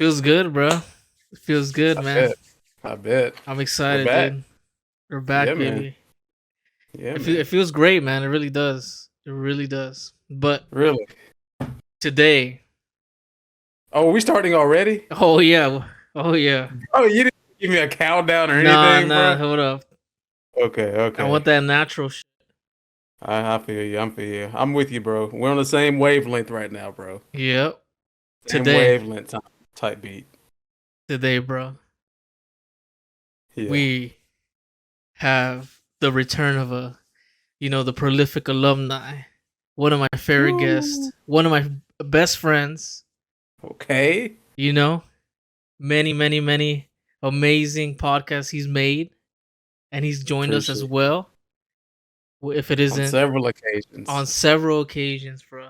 Feels good, bro. It feels good, I man. bet. I bet. I'm We're excited, back. dude. We're Yeah, back, man. baby. Yeah, It man. feels great, man. It really does. It really does. But Really? today, Oh, are we starting already? oh yeah, oh yeah. Oh, you didn't give me a countdown or Nah, anything, nah. bro? Hold up. Okay, I okay. want that natural shit. I feel you. I'm feel you. I'm with you, bro. We're on the same wavelength right now, bro. Yep. Same Today, wavelength type beat. today, bro. Yeah. We have the return of the prolific alumni. One of my favorite Woo. guests. One of my best friends. Okay. You know, many, many, many amazing podcasts he's made, and he's joined us as Appreciate well. If it on isn't several on occasions. several occasions, bro.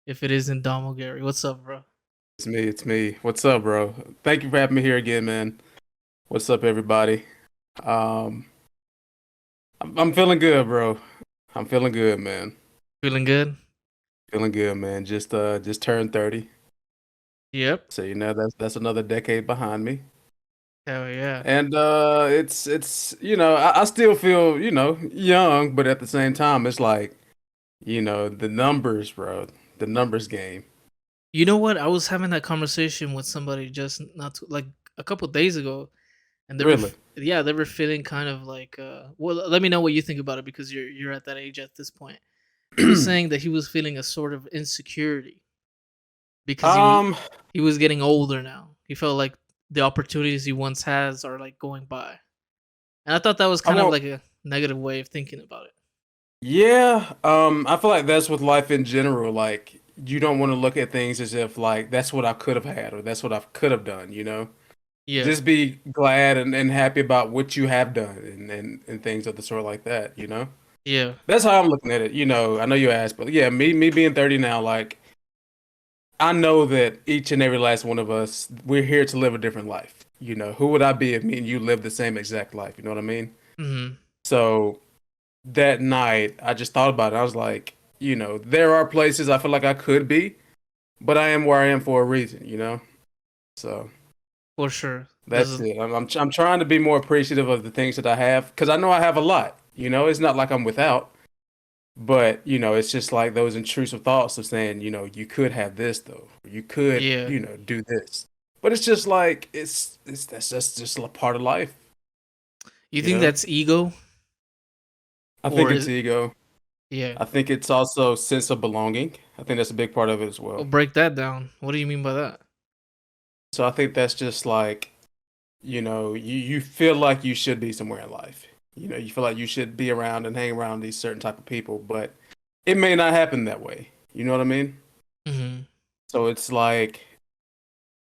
If it isn't Domogary, what's up, bro? It's me. It's me. What's up, bro? Thank you for having me here again, man. What's up, everybody? Um, I'm feeling good, bro. I'm feeling good, man. Feeling good? Feeling good, man. Just turned 30. Yep. So that's another decade behind me. Hell yeah. And it's I still feel, young, but at the same time it's like, the numbers, bro. The numbers game. You know what? I was having that conversation with somebody just not too, like a couple days ago, and Really. yeah, they were feeling kind of like well, let me know what you think about it because you're at that age at this point. He was saying that he was feeling a sort of insecurity because Um, he was getting older now. He felt like the opportunities he once has are like going by. And I thought that was I kind of won't like a negative way of thinking about it. Yeah, I feel like that's with life in general. Like you don't want to look at things as if like that's what I could have had or that's what I could have done, you know? Yeah. Just be glad and happy about what you have done and things of the sort like that, you know? Yeah. That's how I'm looking at it. I know you asked, but yeah, me being 30 now, like I know that each and every last one of us, we're here to live a different life. Who would I be if me and you lived the same exact life? You know what I mean? Mhm. So that night, I just thought about it. I was like, there are places I feel like I could be, but I am where I am for a reason, you know? So For sure. This that's is it. I'm trying to be more appreciative of the things that I have because I know I have a lot. It's not like I'm without. But, it's just like those intrusive thoughts of saying, you could have this though. You could, yeah. do this. But it's just like that's just a part of life, You you think know? that's ego I think or it's is ego. yeah. I think it's also sense of belonging. I think that's a big part of it as Well, well. break that down. What do you mean by that? So I think that's just like, you feel like you should be somewhere in life. You feel like you should be around and hang around these certain type of people, but it may not happen that way. You know what I mean? Mhm. So it's like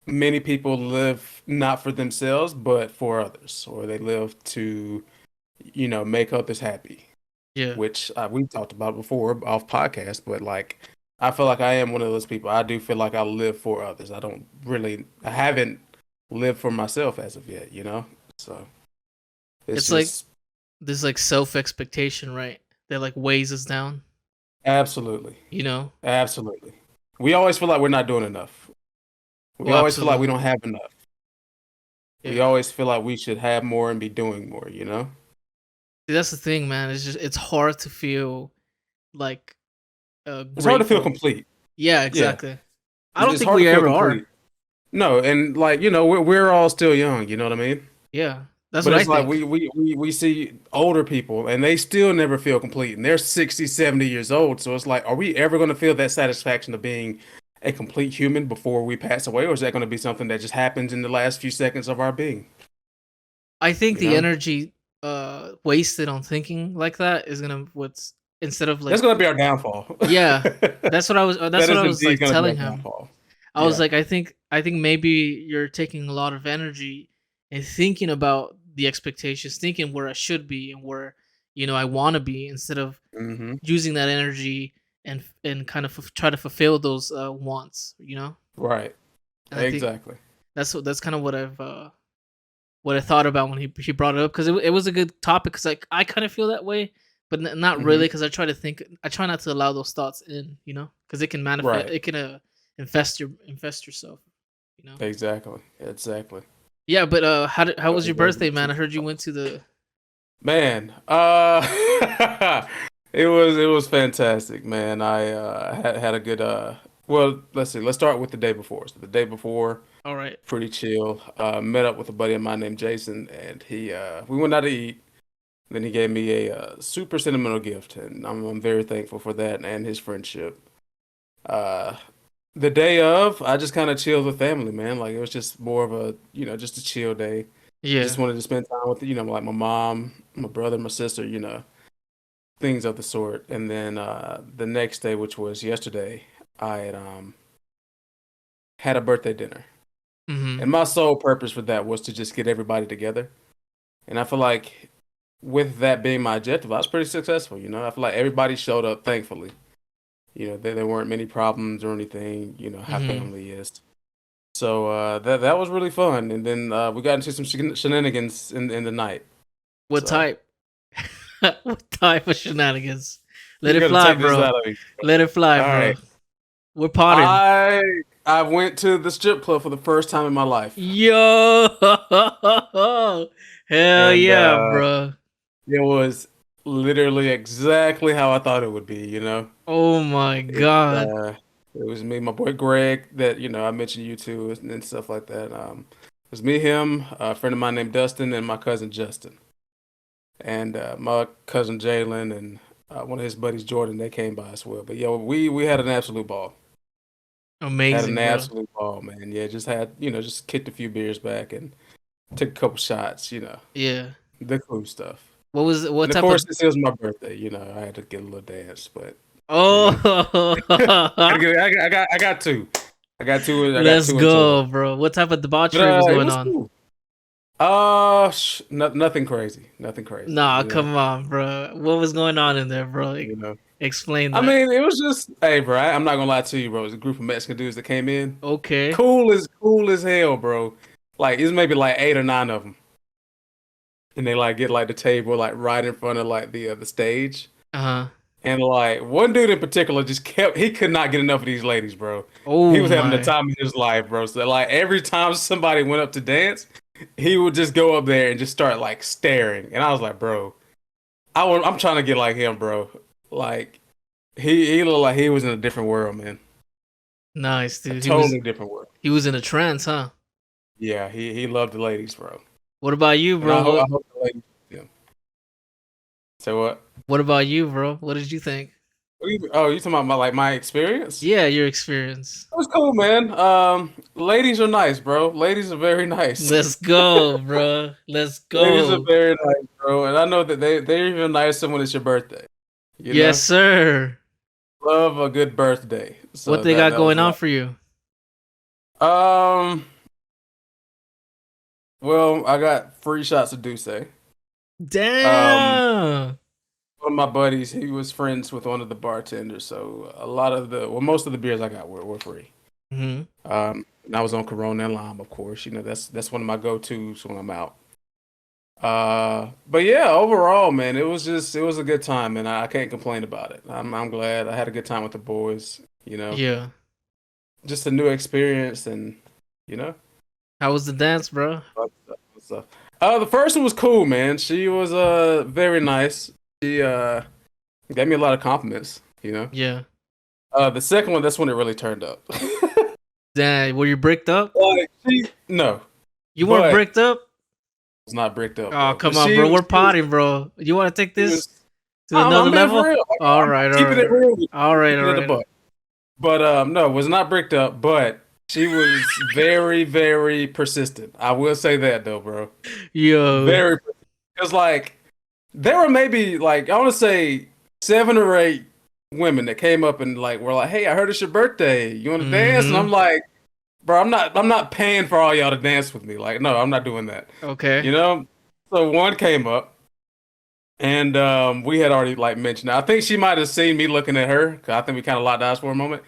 many people live not for themselves, but for others, or they live to, make others happy, Yeah. which we talked about before off podcast. But like, I feel like I am one of those people. I do feel like I live for others. I haven't lived for myself as of yet, So it's It's like just this like self-expectation, right? That like weighs us down, absolutely, you know? absolutely. We always feel like we're not doing enough. We Oh, always feel like we absolutely. don't have enough. We Yeah. always feel like we should have more and be doing more. See, that's the thing, man. It's hard to feel like It's hard to feel grateful. complete. Yeah, Yeah. exactly. I It's, don't it's think hard to we feel ever are. complete. No, and like, we're all still young, you know what I mean? Yeah. That's But what I it's like think. we see older people and they still never feel complete and they're 60, 70 years old. So it's like, are we ever going to feel that satisfaction of being a complete human before we pass away? Or is that going to be something that just happens in the last few seconds of our being? I think You the know? energy wasted on thinking like that is gonna what's instead of That's like going to be our downfall. yeah, that's That what is I was indeed like going to be telling our him. downfall. I was Yeah. like, I think maybe you're taking a lot of energy and thinking about the expectations, thinking where I should be and where I want to be, instead of Hmm. using that energy and kind of try to fulfill those wants, Right. And I think Exactly. that's kind of what I thought about when he brought it up, because it was a good topic, because like I kind of feel that way, but not really, Hmm. because I try not to allow those thoughts in, because it can manifest, Right. it can infest yourself. Exactly. Exactly. Yeah, but how That was was your very birthday, good man? too. I heard you went to the. Man, it was fantastic, man. I had a good well, let's see. Let's start with the day before. So the day before, All right. pretty chill. Met up with a buddy of mine named Jason, and he we went out to eat. Then he gave me a super sentimental gift, and I'm very thankful for that and his friendship. Uh, the day of, I just kind of chilled with family, man. Like it was just more of a, just a chill day. Just Yeah. wanted to spend time with, like my mom, my brother, my sister, things of the sort. And then the next day, which was yesterday, I had a birthday dinner. Mm-hmm. And my sole purpose for that was to just get everybody together. And I feel like with that being my objective, I was pretty successful. I feel like everybody showed up, thankfully. There weren't many problems or anything, how Mm-hmm. family is. So that was really fun. And then we got into some shenanigans in the night. What So type? What type of shenanigans? Let you're it gonna fly, take this out of me. Let it fly, All bro. right. We're potting. I I went to the strip club for the first time in my life. Yo, hell And yeah, bro. it was literally exactly how I thought it would be. Oh my It god. uh it was me, my boy Greg that, I mentioned you to and stuff like that. It was me, him, a friend of mine named Dustin, and my cousin Justin. And my cousin Jalen and one of his buddies Jordan, they came by as well. But yo, we had an absolute ball. Had an Amazing, bro. absolute ball, man. Yeah, just had, just kicked a few beers back and took a couple shots, Yeah. the cool stuff. What And of type of course, since it was my birthday, I had to get a little dance, but you know, Oh, I got two. I got let's two in total. go, bro. What type of But debauchery was it going was on? cool. Nothing crazy. Nothing crazy, Nah, come on, bro. What was going on in there, bro? you know. Explain I that. mean, it was just, hey, bro. I'm not gonna lie to you, bro. It was a group of Mexican dudes that came in. Okay. Cool as hell, bro. Like it's maybe like 8 or 9 of them, and they like get like the table like right in front of like the stage. Uh-huh. And like one dude in particular just he could not get enough of these ladies, bro. He Oh was having the my. time of his life, bro. So like every time somebody went up to dance, he would just go up there and just start like staring. And I was like, bro, I'm trying to get like him, bro. Like he looked like he was in a different world, man. Nice, A dude. totally different world. He was in a trance, huh? Yeah, he loved the ladies, bro. What about you, And bro? I hope the ladies, yeah. So what? What about you, bro? What did you think? Oh, you talking about my experience? Yeah, your experience. It was cool, man. Ladies are nice, bro. Ladies are very nice. Let's go, bro. Let's Ladies are go. very nice, bro. And I know that they're even nicer when it's your birthday. You Yes, know, sir. love a good birthday. What So they that got that was going on nice. for you? Um, well, I got free shots of Douce. Um, Damn. one of my buddies, he was friends with one of the bartenders, so most of the beers I got were free. Hmm. And I was on Corona and Lime, of course. That's one of my go-tos when I'm out. But yeah, overall, man, it was a good time, and I can't complain about it. I'm glad I had a good time with the boys. Yeah. Just a new experience, and you know, How was the dance, bro? so. The first one was cool, man. She was very nice. She gave me a lot of compliments. Yeah. The second one, that's when it really turned up. Damn, were you bricked up? Like no, You weren't but bricked up? it's not bricked up, Oh, bro. But come on, bro. We're she was potting, bro. You want to take she this was. to another I'm being for level? real. All I'm right, all keeping it right. real with you. All I'm right, all keeping it a right. buck. But no, it was not bricked up, but she was very, very persistent. I will say that though, bro. Yo. Very because like there were maybe like I want to say 7 or 8 women that came up and like were like, "Hey, I heard it's your birthday. You want to dance?" And Mm-hmm. I'm like, "Bro, I'm not paying for all y'all to dance with me. Like, no, I'm not doing that." Okay. You know? So one came up and we had already like mentioned it. I think she might have seen me looking at her because I think we kind of locked eyes for a moment.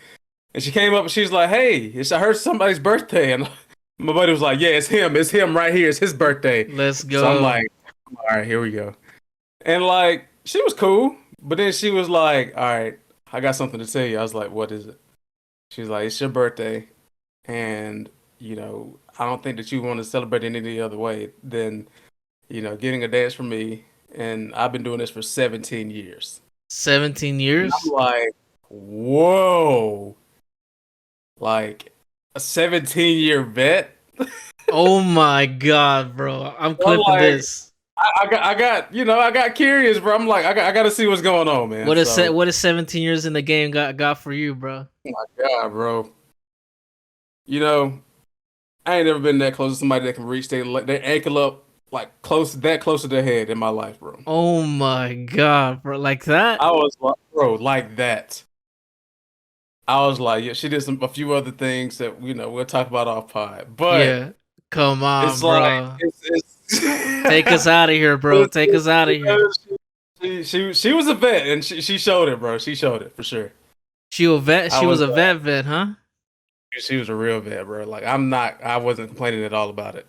And she came up and she's like, "Hey, I heard somebody's birthday." And my buddy was like, "Yeah, it's him. It's him right here. It's his birthday." Let's So I'm go. like, "All right, here we go." And like, she was cool, but then she was like, "All right, I got something to tell you." I was like, "What is it?" She's like, "It's your birthday, and I don't think that you want to celebrate it any other way than, getting a dance from me. And I've been doing this for 17 years. 17 And I'm years? like, whoa, like a 17-year vet. Oh my god, bro. I'm I'm clipping like, this. I got curious, bro. I'm like, I got to see what's going on, man. So, What is 17 years in the game got for you, bro? oh my God, bro. You know, I ain't never been that close to somebody that can reach their ankle up like close to their head in my life, bro. Oh my god, bro. Like that? I was like, bro, like that. I was like, yeah, she did a few other things that we'll talk about off pod, but Yeah. Come it's on, like bro. it's Take us out of here, bro. Take us out of here. she was a vet and she showed it, bro. She showed it for sure. I She was was a vet, huh? she was a real vet, bro. Like I wasn't complaining at all about it.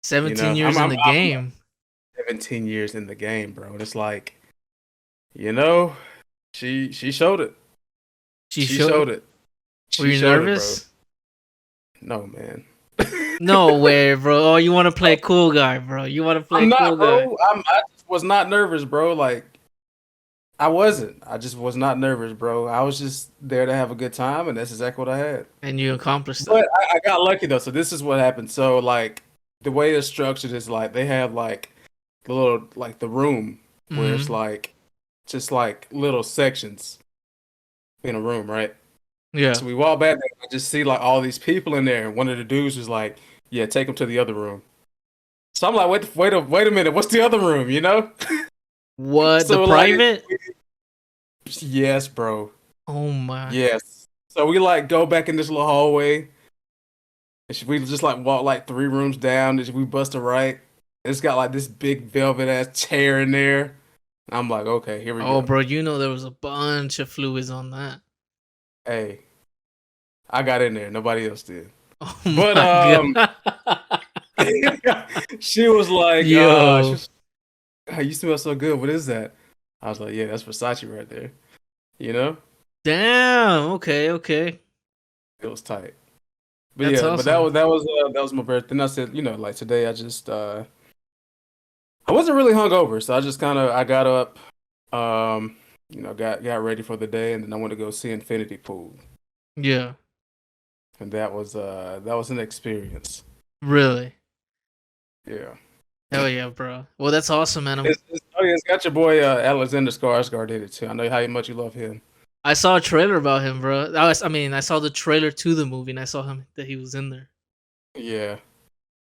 17 I'm years in the I'm game. 17 years in the game, bro. And it's like, you know, she showed it. She She showed showed it. Were She you showed it, bro. nervous? No, man. No way, bro. Oh, you want to play cool guy, bro. You want to play I'm cool not, guy. bro. I just was not nervous, bro. Like I wasn't. I just was not nervous, bro. I was just there to have a good time, and that's exactly what I had. And you accomplished But that. I got lucky though. So this is what happened. So like the way it's structured is like they have like the little like the room where it's Hmm. like just like little sections in a room, right? Yeah. So we walk back there, I just see like all these people in there, and one of the dudes was like, "Yeah, take them to the other room." So I'm like, wait a minute, what's the other room? You know? What? The So like, private? yes, bro, Oh my. yes. So we like go back in this little hallway, and we just like walk like 3 rooms down, and we bust a right. It's got like this big velvet ass chair in there. I'm like, okay, here we Oh, go. bro, you know there was a bunch of fluids on that. Hey, I got in there, nobody else did. Oh But my god. she was like, Yo. "Hey, you smell so good. What is that?" I was like, "Yeah, that's Versace right there." You know, Damn. Okay, okay. it was tight. But That's yeah, but that awesome. was that was my birthday. And I said, like today, I wasn't really hungover, so I just kind of I got up, got ready for the day, and then I went to go see Infinity Pool, Yeah. and that was an experience. Really. Yeah. Hell yeah, bro. Well, that's awesome, man. Oh yeah, it's got your boy Alexander Skarsgård in it too. I know how much you love him. I saw a trailer about him, bro. I mean, I saw the trailer to the movie and I saw him that he was in there. Yeah,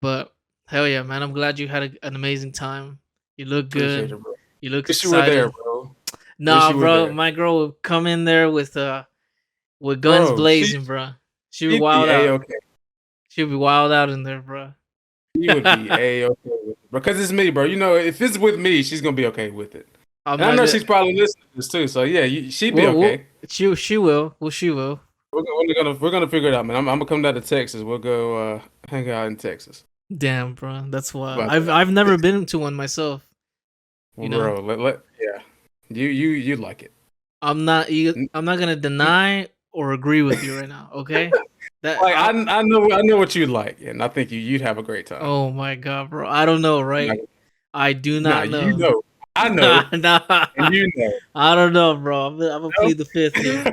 But hell yeah, man. I'm glad you had an amazing time. You look appreciate good. it, bro. You look Wish you were there, excited. bro. Wish Nah, you were bro. there, My girl would come in there with guns bro. blazing, bro. She would She'd be wild a out. okay. She would be wild out in there, bro. She would be a okay with it, because it's me, bro. You know, if it's with me, she's gonna be okay with it. I'm And I not know good. she's probably listening to this too. So yeah, she'd be Well, okay. she will. Well, she will. We're gonna figure it out, man. I'm gonna come down to Texas. We'll go hang out in Texas. Damn, bro. That's How wild. about I've that? never been to one myself. You know. Bro, yeah. You like it. I'm not gonna deny or agree with you right now. Okay. That Like I know what you like, and I think you'd have a great time. Oh my god, bro. I don't know, I'm not right? I do Nah, not you know. know. I Nah, know, nah. and you know. I don't know, bro. I'm gonna No? plead the fifth here.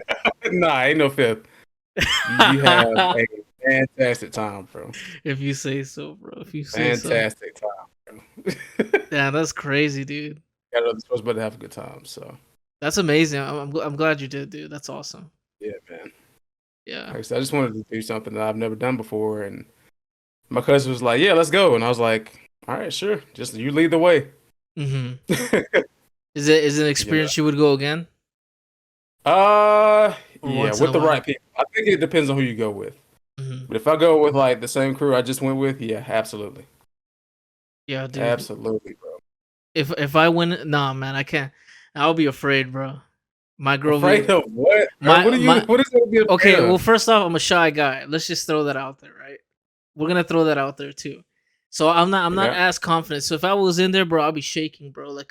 Nah, ain't no fifth. You have a fantastic time, bro. If you say so, bro. If you say so. Fantastic time, bro. Damn, that's crazy, dude. Got other supposed to have a good time, so That's amazing. I'm glad you did, dude. That's awesome. yeah, man. Yeah. Like I said, I just wanted to do something that I've never done before, and my cousin was like, "Yeah, let's go," and I was like, "All right, sure. Just you lead the way." Hmm. Is it an You know. experience you would go again? Or Yeah, once in with a the while? right people. I think it depends on who you go with. Hmm. But if I go with like the same crew I just went with, yeah, absolutely. Yeah, dude. Absolutely, bro. If I win, nah, man, I can't. I'll be afraid, bro. My girl Afraid be of what, bro? my What is there to be afraid Okay, well, of? first off, I'm a shy guy. Let's just throw that out there, right? We're gonna throw that out there too. So I'm not Yeah. as confident. So if I was in there, bro, I'll be shaking, bro, like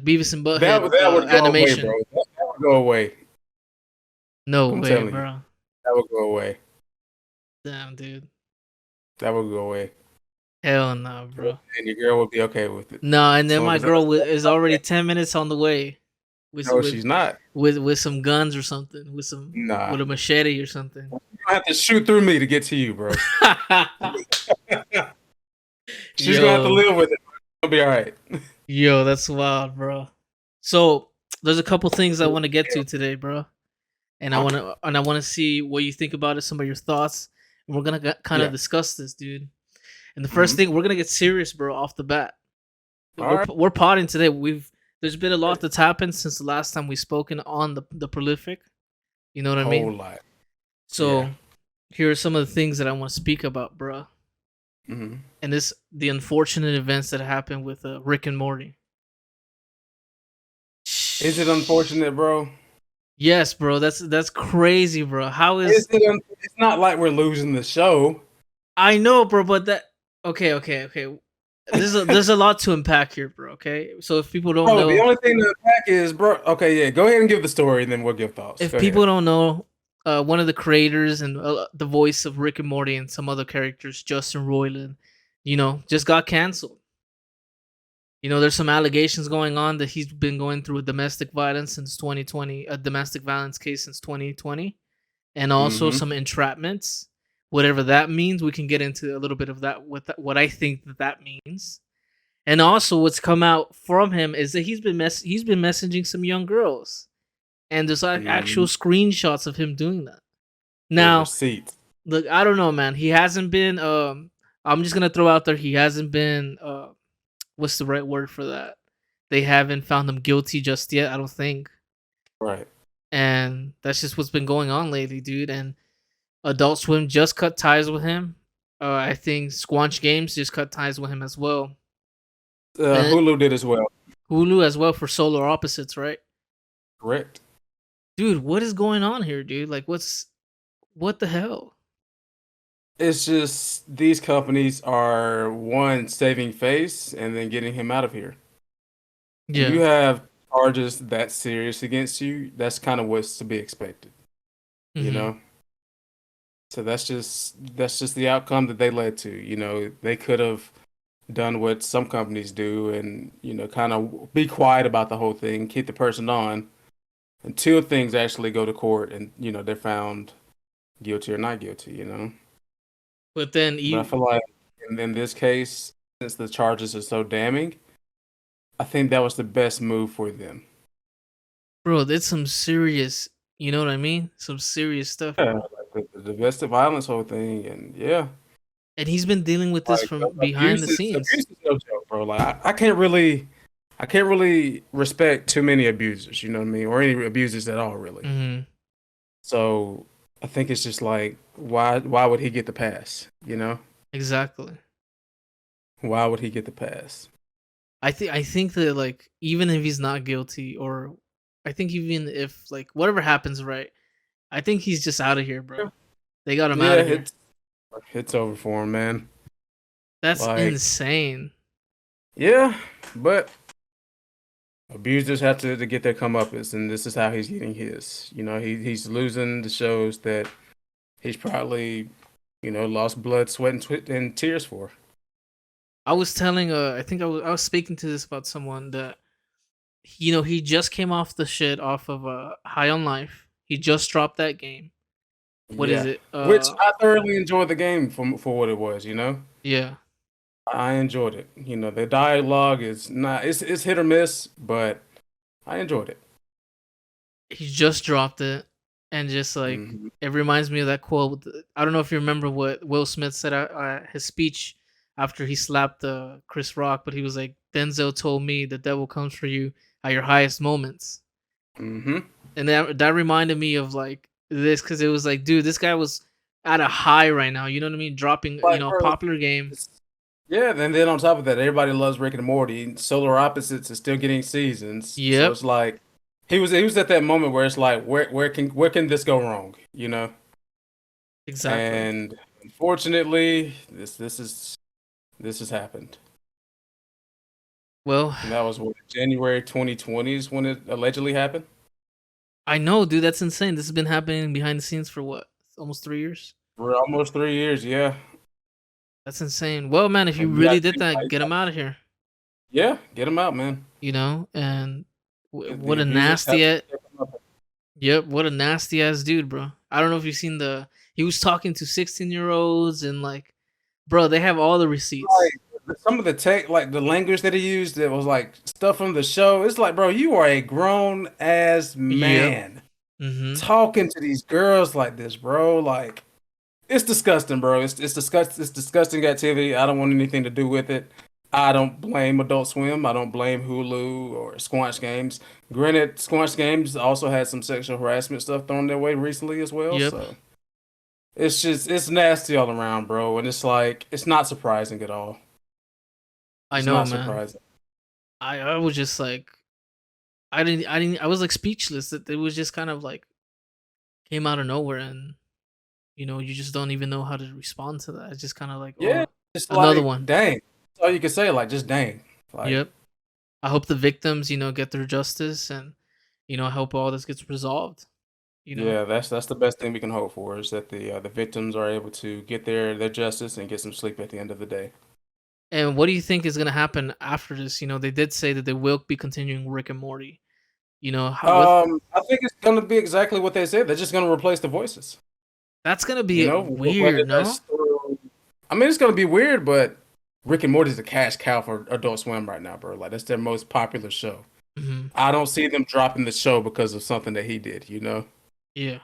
Beavis and Butthead That would go away, bro. animation. That would go away. No I'm way, telling you. bro. That would go away. Damn, dude. That would go away, Hell no, bro. and your girl would be okay with it No, and as then long my as that's girl is already 10 minutes on the way with no, with she's not. with some guns or something, Nah, with a machete or something. you don't have to shoot through me to get to you, bro. She's gonna have to Yo, live with it. It'll be all right. yo, that's wild, bro. So there's a couple things I want to get to today, bro, and I want to see what you think about it, some of your thoughts, and we're gonna kind of Yeah. discuss this, dude. And the first Mhm. thing we're gonna get serious, bro, off the bat. All right. We're potting today. There's been a lot that's happened since the last time we spoken on the prolific. You know what I Whole mean? lot. Yeah. So here are some of the things that I want to speak about, bro. Mhm. And the unfortunate events that happened with Rick and Morty. Is it unfortunate, bro? Yes, bro. That's crazy, bro. How Is is it? It's not like we're losing the show. I know, bro, but that okay. There's a lot to unpack here, bro. Okay, so if people don't Bro, the know, only thing to attack is, bro. Okay, yeah. Go ahead and give the story, and then we'll give thoughts. if Go people ahead. don't know, one of the creators and the voice of Rick and Morty and some other characters, Justin Roiland, just got canceled. There's some allegations going on that he's been going through a domestic violence since 2020, a domestic violence case since 2020, and also Mm-hmm. some entrapments. Whatever that means, we can get into a little bit of that. What I think that means, and also what's come out from him is that he's been messaging some young girls, and there's like actual Mm-hmm. screenshots of him doing that. There's Now, receipts. look, I don't know, man. He hasn't been. I'm just gonna throw out there. He hasn't been. What's the right word for that? They haven't found him guilty just yet. I don't think. Right. And that's just what's been going on lately, dude. And Adult Swim just cut ties with him. I think Squanch Games just cut ties with him as well. And Hulu did as well. Hulu as well for Solar Opposites, right? Correct. Dude, what is going on here, dude? Like, what the hell? It's just these companies are one saving face and then getting him out of here. When Yeah. you have charges that serious against you, that's kind of what's to be expected, you Mm-hmm. know? So that's just the outcome that they led to. They could have done what some companies do and, kind of be quiet about the whole thing, keep the person on until things actually go to court and, they're found guilty or not guilty. But then, But I feel like in this case, since the charges are so damning, I think that was the best move for them. bro, that's some serious. You know what I mean? Some serious stuff, Yeah, bro. like the domestic violence whole thing, and yeah, And he's been dealing with this like from behind the abuse scenes. is no joke, bro. Like I can't really respect too many abusers, you know what I mean, or any abusers at all, really. Mm-hmm. So I think it's just like, why would he get the pass? Exactly. Why would he get the pass? I think that, like, even if he's not guilty, or I think even if, like, whatever happens, right? I think he's just out of here, Yeah, bro. They got him yeah, out of here. it's over for him, man. That's Like, insane. yeah, but abusers have to get their comeuppance, and this is how he's getting his. He's losing the shows that he's probably, lost blood, sweat, and tears for. I was telling I think I was speaking to this about someone that he just came off the shit off of High on Life. He just dropped that game. What is Yeah, it? which I thoroughly enjoyed the game for what it was. Yeah. I enjoyed it. The dialogue is not it's hit or miss, but I enjoyed it. He just dropped it, and just like Hmm. it reminds me of that quote. I don't know if you remember what Will Smith said his speech after he slapped Chris Rock, but he was like, "Denzel told me the devil comes for you at your highest moments," Hmm. and that reminded me of like this because it was like, dude, this guy was at a high right now. You know what I mean? Dropping, Like, a bro, popular game. yeah, and then on top of that, everybody loves Rick and Morty. Solar Opposites is still getting seasons, so Yep, it's like he was at that moment where it's like, where can this go wrong? exactly. And unfortunately, this has happened, Well, and that was what, January 2020 is when it allegedly happened. I know, dude. That's insane. This has been happening behind the scenes for what? Almost 3 years. For almost 3 years, yeah. That's insane. Well, man, if you And you got really did that, you get got him out of here. yeah, get him out, man. And The what a abusers have nasty to ass. step him up. Yep, what a nasty ass dude, bro. I don't know if you've seen the. He was talking to 16-year-olds and like, bro, they have all the receipts. Like some of the tech, like the language that he used, it was like stuff from the show. It's like, bro, you are a grown ass Yep. man Mm-hmm. talking to these girls like this, bro. Like it's disgusting, bro. It's disgusting activity. I don't want anything to do with it. I don't blame Adult Swim. I don't blame Hulu or Squanch Games. Granted, Squanch Games also had some sexual harassment stuff thrown their way recently as well. Yep. So it's nasty all around, bro. And it's like it's not surprising at all. I It's know, not man. surprising. I was just like, I was like speechless. That it was just kind of like came out of nowhere, and you just don't even know how to respond to that. It's just kind of like, Yeah, oh, it's another like one. dang. That's all you can say. Like just dang. Like Yep. I hope the victims, get their justice, and I hope all this gets resolved. You know. yeah, that's the best thing we can hope for is that the victims are able to get their justice and get some sleep at the end of the day. And what do you think is gonna happen after this? They did say that they will be continuing Rick and Morty. What I think it's gonna be exactly what they said. They're just gonna replace the voices. that's gonna You be know, whether weird, that's no? through. I mean, it's gonna be weird, but Rick and Morty's a cash cow for Adult Swim right now, bro. Like that's their most popular show. Hmm. I don't see them dropping the show because of something that he did. Yeah.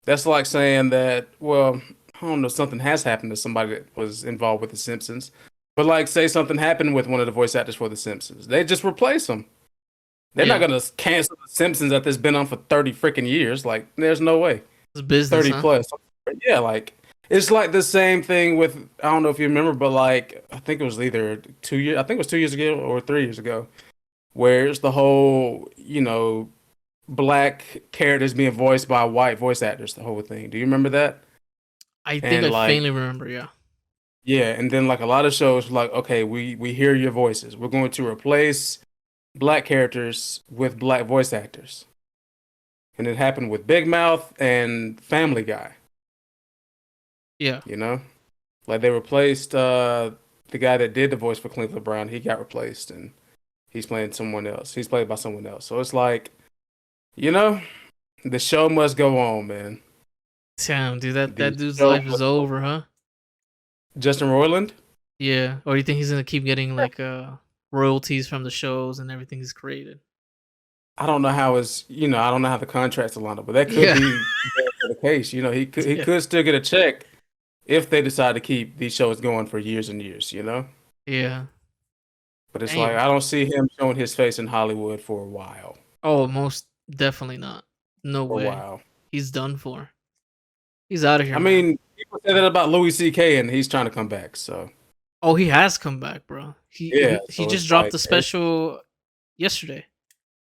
That's like saying that. Well, I don't know. Something has happened to somebody that was involved with The Simpsons, but like, say something happened with one of the voice actors for The Simpsons, they just replace them. They're not Yeah. gonna cancel The Simpsons that has been on for 30 freaking years. Like, there's no way. It's business, 30 huh? plus. Yeah, like it's like the same thing with I don't know if you remember, but like I think it was either 2 years, I think it was 2 years ago or 3 years ago, where it's the whole, black characters being voiced by white voice actors, the whole thing. Do you remember that? I think And I like, faintly remember. Yeah. yeah, and then like a lot of shows were like, okay, we hear your voices. We're going to replace black characters with black voice actors. And it happened with Big Mouth and Family Guy, Yeah. you know? Like they replaced the guy that did the voice for Cleveland Brown. He got replaced, and he's playing someone else. He's played by someone else. So it's like, you know, the show must go on, man. Damn, dude, The that dude's show life is must go over, huh? on. Justin Roiland. Yeah. Or do you think he's gonna keep getting like royalties from the shows and everything he's created? I don't know how I don't know how the contracts are lined up, but that could Yeah. be the case. He Yeah. could still get a check if they decide to keep these shows going for years and years. Yeah. But it's like Damn. I don't see him showing his face in Hollywood for a while. Oh, most definitely not. No For a way. while. He's done for. He's out of here, I man. mean, people say that about Louis C.K. and he's trying to come back. So Oh, he has come back, bro. He yeah, he, he so just it's dropped like the special yesterday.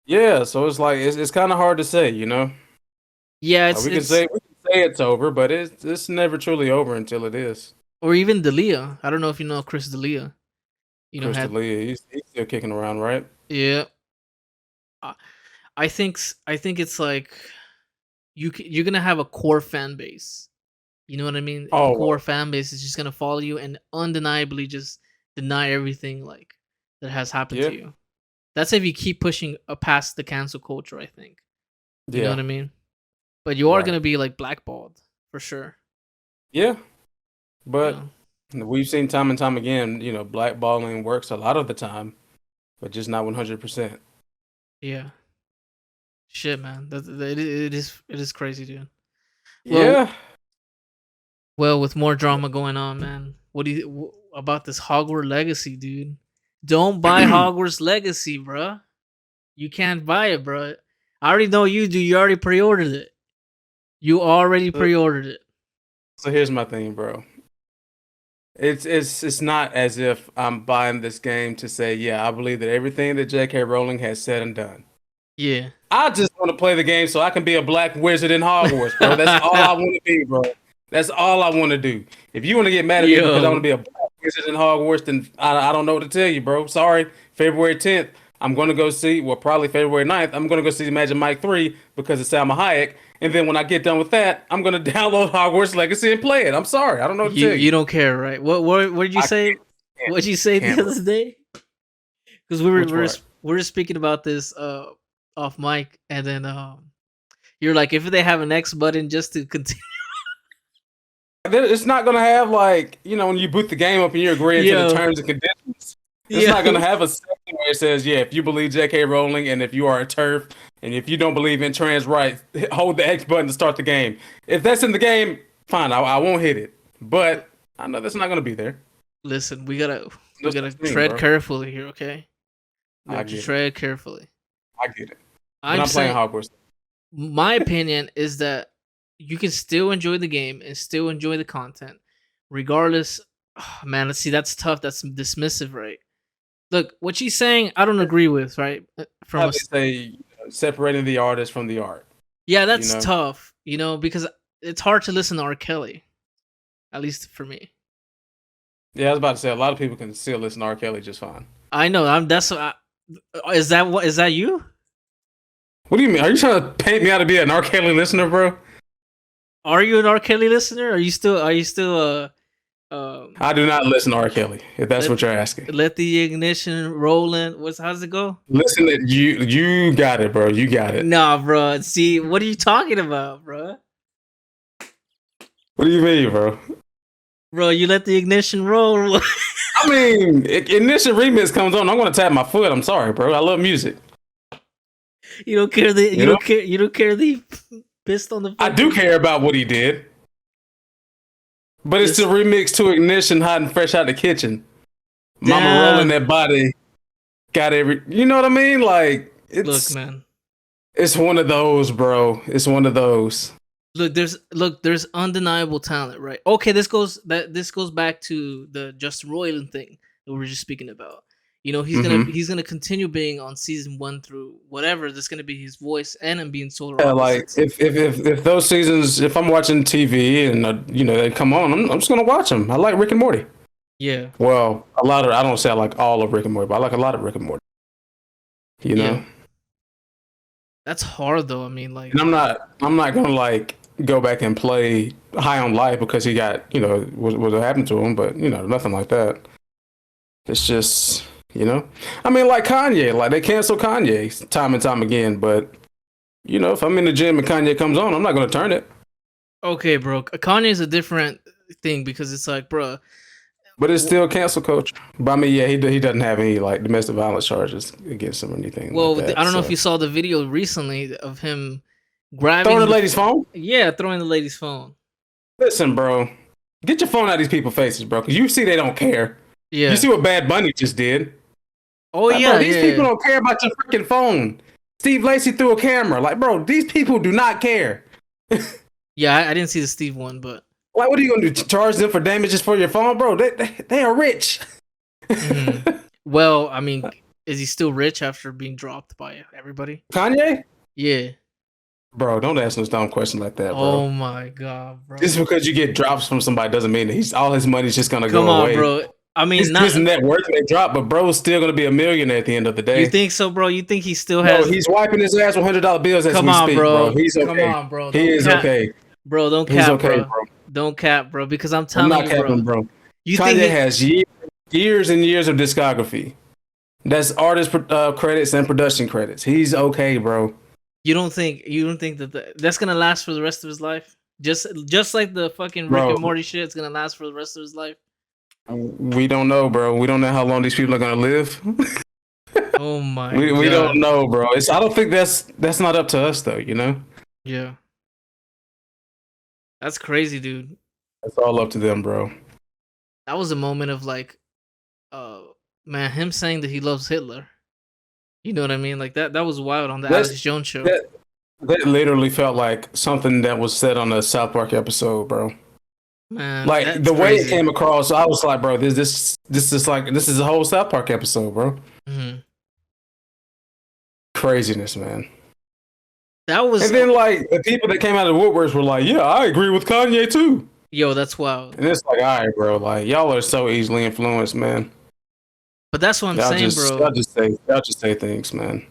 it's kind of hard to say. Yeah, Like we can say it's over, but it's never truly over until it is. or even Dalia. I don't know if you know Chris D'Elia. Chris Had D'Elia, he's still kicking around, right? yeah. I I think it's like you're gonna have a core fan base. You know what I mean? A Oh core well, fan base is just gonna follow you and undeniably just deny everything like that has happened yeah, to you. That's if you keep pushing past the cancel culture. I think. You know yeah, what I mean? But you are right, gonna be like blackballed for sure. yeah. You But know? we've seen time and time again, blackballing works a lot of the time, but just not 100%. Yeah. Shit, man. It is crazy, dude. Well, Yeah, with more drama going on, man. What do you about this Hogwarts Legacy, dude? Don't buy Hogwarts Legacy, bruh. You can't buy it, bruh. I already know you do. You already pre-ordered it. You already so, pre-ordered it. so here's my thing, bro. It's not as if I'm buying this game to say, yeah, I believe that everything that J.K. Rowling has said and done. Yeah. I just want to play the game so I can be a black wizard in Hogwarts, bro. That's all I want to be, bro. That's all I want to do. If you want to get mad at me because I want to Yo. be a black wizard in Hogwarts, then I don't know what to tell you, bro. Sorry. February 10th, I'm going to go see, well, probably February 9th, I'm going to go see Magic Mike 3 because of Salma Hayek. and then when I get done with that, I'm gonna download Hogwarts Legacy and play it. I'm sorry, I don't know what to You tell you. don't care, right? What did you I say? can't, What did you say can't, the bro. other day? Because Which part? we were speaking about this off mic, and then you're like, if they have an X button just to continue. It's not gonna have like when you boot the game up and you're agreeing to the Yo, terms and conditions. It's not gonna yo, have a section where it says, yeah, if you believe J.K. Rowling and if you are a turf and if you don't believe in trans rights, hold the X button to start the game. If that's in the game, fine, I won't hit it. But I know that's not gonna be there. listen, we No gotta such thing, tread bro. carefully here, okay? We I have to get it. tread carefully. I get it. But I'm I'm playing saying Hogwarts. my opinion is that you can still enjoy the game and still enjoy the content, regardless. Man, let's see, that's tough. That's dismissive, right? Look, what she's saying, I don't agree with, right? From How a they say separating the artist from the art. yeah, You that's know. tough, because it's hard to listen to R. Kelly, at least for me. Yeah, I was about to say a lot of people can still listen to R. Kelly just fine. I know. Is that what is that you? What do you mean? Are you trying to paint me out to be an R. Kelly listener, bro? Are you an R. Kelly listener? Are you still I do not listen to R. Kelly, if that's let what you're asking. let the ignition roll in? How's it go? Listen, you got it, bro. You got it. Nah, bro. See, what are you talking about, bro? What do you mean, bro? Bro, you let the ignition roll. I mean, Ignition Remix comes on. I'm gonna tap my foot. I'm sorry, bro. I love music. You don't care You know, you don't care the pissed on the I do care about what he did, but it's the remix to Ignition, hot and fresh out the kitchen. Mama rolling Damn. that body, got every. You know what I mean? Like Look, it's man. it's one of those, bro. It's one of those. There's undeniable talent, right? Okay, this goes back to the Justin Roiland thing that we were just speaking about. Mm-hmm. He's gonna continue being on season 1 through whatever. That's gonna be his voice, and him being solar Yeah, like opposites. if those seasons, if I'm watching TV and they come on, I'm just gonna watch them. I like Rick and Morty. Yeah, Well, a lot of I don't say I like all of Rick and Morty, but I like a lot of Rick and Morty. You yeah. know, That's hard though. I mean, like, and I'm not gonna like go back and play High on Life because he got what happened to him, but nothing like that. It's just I mean like Kanye, like they cancel Kanye time and time again, but if I'm in the gym and Kanye comes on, I'm not gonna turn it. okay, bro. Kanye is a different thing because it's like, bro. But it's still cancel culture. But I mean, yeah, he doesn't have any like domestic violence charges against him or anything like Well, that. I don't know if So you saw the video recently of him throwing grabbing the lady's phone. yeah, throwing the lady's phone. Listen, bro, get your phone out of these people's faces, bro. Because you see they don't care. You Yeah. see what Bad Bunny just did. Oh Like, bro, yeah, these yeah, people yeah. don't care about your freaking phone. Steve Lacy threw a camera. Like, bro, these people do not care. Yeah, I didn't see the Steve one, but Like, what are you gonna do? Charge them for damages for your phone, bro? They are rich. mhm. Well, I mean, is he still rich after being dropped by everybody? Kanye, Yeah. bro, don't ask no dumb question like that, bro. Oh my god, bro. Just because you get drops from somebody doesn't mean that all his money's just gonna Come go on, away. bro. I mean, His not net worth may drop, but bro's still gonna be a millionaire at the end of the you day. think so, bro? You think he still No, has he's wiping his ass with $100 bills as Come we on, speak, bro. bro. He's Come okay. on, bro. He Don't is cap. okay. Bro, don't He's cap, okay, bro. bro. Don't cap, bro, because I'm I'm telling not you, capping, bro. bro. You think Kanye has years and years of discography. That's artist credits and production credits. He's okay, bro. you don't think that that's gonna last for the rest of his life? Just like the fucking Rick Bro, and Morty shit, it's gonna last for the rest of his life. we don't know, bro. We don't know how long these people are gonna live. Oh my We don't god. know, bro. I don't think that's not up to us though, you know? Yeah. That's crazy, dude. That's all up to them, bro. That was a moment of like, man, him saying that he loves Hitler. You know what I mean? Like that was wild on the That's Alex Jones show. that literally felt like something that was said on a South Park episode, bro. Man, Like that's the way it crazy. came across, I was like, bro, this is a whole South Park episode, bro. Hmm. Craziness, man. That was And then like the people that came out of the woodworks were like, yeah, I agree with Kanye too. yo, that's wild. And it's like, all right, bro, like y'all are so easily influenced, man. But that's what I'm saying, bro. Y'all just say things, man.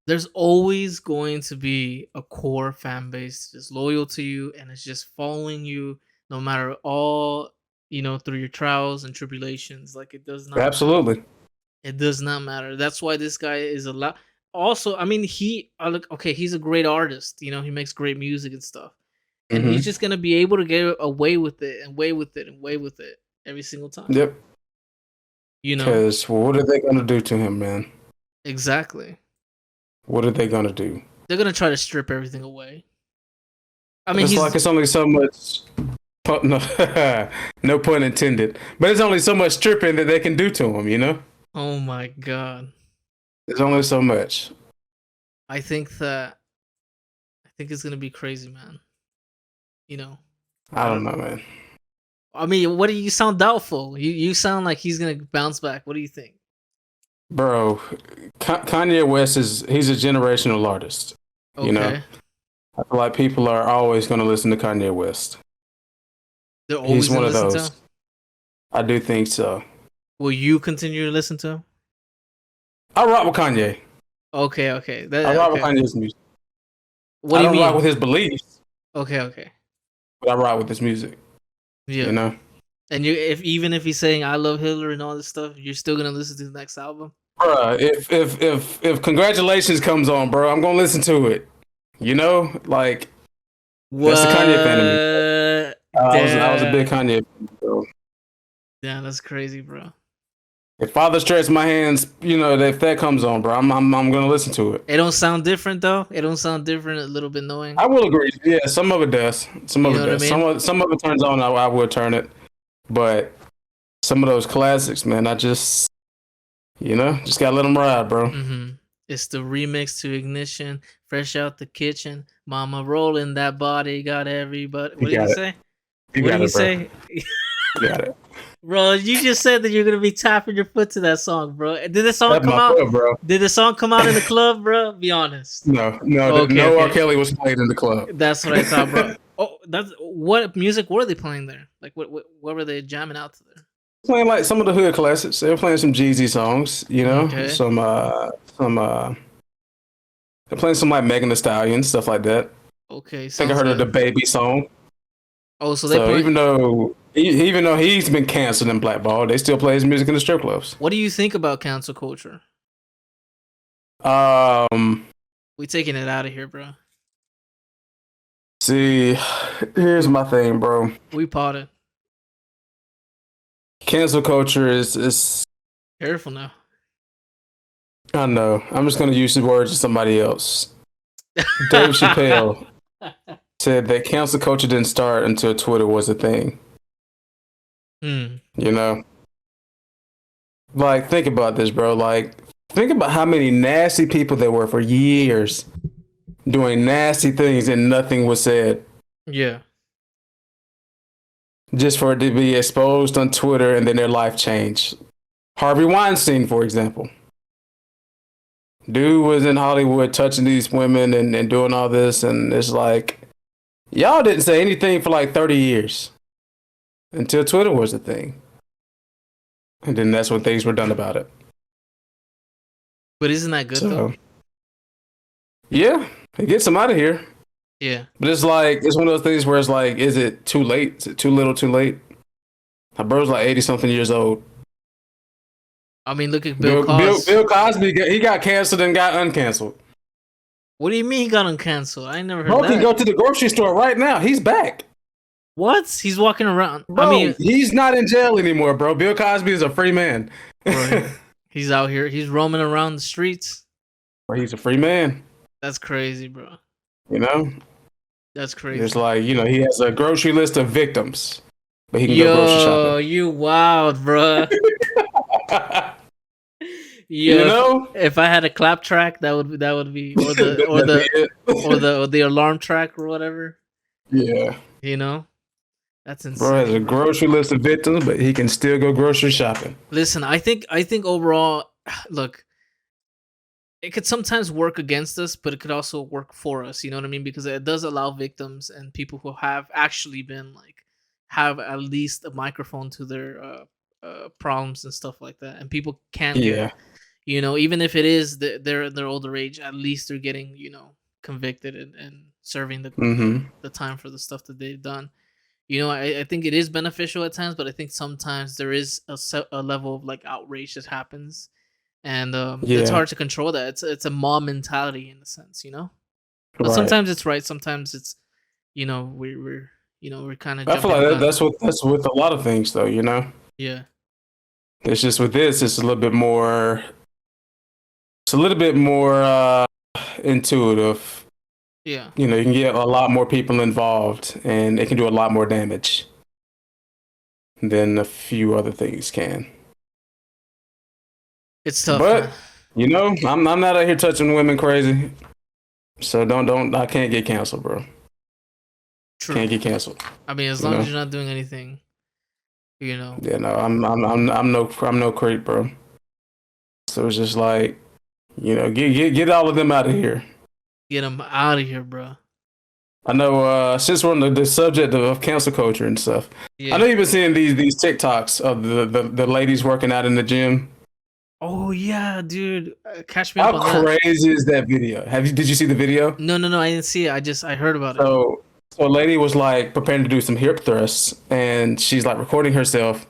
there's always going to be a core fan base that's loyal to you and it's just following you no matter all, through your trials and tribulations. Like, it does not matter. Absolutely. It does not matter. That's why this guy is a lot. Also, I mean, look, okay, he's a great artist. He makes great music and stuff, and he's Hmm. just gonna be able to get away with it and way with it and way with it every single time. Yep. You know Because what are they gonna do to him, man? exactly. What are they gonna do? They're gonna try to strip everything away. I mean, It's like he's it's only so much. No, no pun intended. But it's only so much stripping that they can do to him. oh my god. There's only so much. I think that I think it's gonna be crazy, man. You know, I I don't don't. know, man. I mean, what do you sound doubtful? You sound like he's gonna bounce back. What do you think? Bro, Kanye West he's a generational artist. You know, Okay, I feel like people are always going to listen to Kanye West. they're He's always one gonna of listen to those. him. I do think so. Will you continue to listen to him? I rock with Kanye. Okay, okay, I rock with okay. Kanye's music. What I do you don't rock mean? with his beliefs, Okay, okay, but I rock with his music. You yeah. know, And even if he's saying "I love Hitler" and all this stuff, you're still gonna listen to the next album. bro. If congratulations comes on, bro, I'm gonna listen to it. Like that's the Kanye fan of me. What? I was a big Damn, Kanye fan, bro. damn, that's crazy, bro. If Father Stretch My Hands, if that comes on, bro, I'm gonna listen to it. It don't sound different though. It don't sound different. A little bit knowing. I will agree. Yeah, some of it does. Some You of know it what I does. mean? Some of it turns on. I would turn it, but some of those classics, man, I just gotta let them ride, bro. Mm-hmm. It's the remix to Ignition, fresh out the kitchen. Mama rolling that body, got everybody. You What did he got it. say? You What did got he it, bro. say? You got it. Bro, you just said that you're gonna be tapping your foot to that song, bro. Did the song That's come my out? foot, bro. Did the song come out in the club, bro? Be honest. No, no, Okay, no. R. okay. Kelly was played in the club. That's what I thought, bro. Oh, that's what music were they playing there? Like, what were they jamming out to there? Playing like some of the hood classics. They were playing some Jeezy songs. Okay, Some. They're playing some like Megan Thee Stallion stuff like that. okay, I think I sounds heard of the good. Baby song. Oh, so they So play. even though he's been canceled and blackballed, they still play his music in the strip clubs. What do you think about cancel culture? Um, We taking it out of here, bro. See, here's my thing, bro. We potted. Cancel culture is Careful now. I know. I'm just gonna use the words of somebody else. Dave Chappelle said that cancel culture didn't start until Twitter was a thing. Hmm. You know? Like, think about this, bro. Like, think about how many nasty people there were for years doing nasty things and nothing was said. Yeah. Just for it to be exposed on Twitter and then their life changed. Harvey Weinstein, for example. Dude was in Hollywood touching these women and doing all this, and it's like, y'all didn't say anything for like 30 years until Twitter was a thing. And then that's when things were done about it. But isn't that good though? So, yeah, it gets them out of here. Yeah. But it's like, it's one of those things where it's like, is it too late? Is it too little too late? My bro's like 80 something years old. I mean, look at Bill Cosby. Bill Cosby, he got canceled and got uncanceled. What do you mean he got uncanceled? I ain't never heard Bro that. can go to the grocery store right now. He's back. What? He's walking around. Bro, I mean, he's not in jail anymore, bro. Bill Cosby is a free man. bro, he's out here. He's roaming around the streets. He's a free man. That's crazy, bro. You know? That's crazy. It's like, he has a grocery list of victims, but he can go grocery shopping. You wild, bro. If I had a clap track, that would be or the alarm track or whatever. Yeah. That's insane. Bro has a grocery list of victims, but he can still go grocery shopping. Listen, I think overall, look, it could sometimes work against us, but it could also work for us. You know what I mean? Because it does allow victims and people who have actually been have at least a microphone to their problems and stuff like that, and people can Even if it is they're in their older age, at least they're getting convicted and serving Hmm. the time for the stuff that they've done. I think it is beneficial at times, but I think sometimes there is a level of like outrage that happens, and it's Yeah, hard to control that. It's a mob mentality in a sense. But right. sometimes it's right. Sometimes it's we're kind of I feel jumping like the gun. that's with a lot of things, though. Yeah, It's just with this, it's a little bit more. It's a little bit more intuitive. yeah. You can get a lot more people involved, and it can do a lot more damage than a few other things can. It's tough, man. But I'm not out here touching women crazy, so don't I can't get canceled, bro. True. Can't get canceled. I mean, as You long as know. you're not doing anything, you know. Yeah, no, I'm no creep, bro. So it's just like, get all of them out of here. Get them out of here, bro. I know. Since we're on the subject of cancel culture and stuff, I Yeah. know you've been seeing these TikToks of the ladies working out in the gym. Oh yeah, dude. Catch me up How on that. crazy is that video? Did you see the video? No, no, no. I didn't see it. I heard about it. So a lady was like preparing to do some hip thrusts, and she's like recording herself.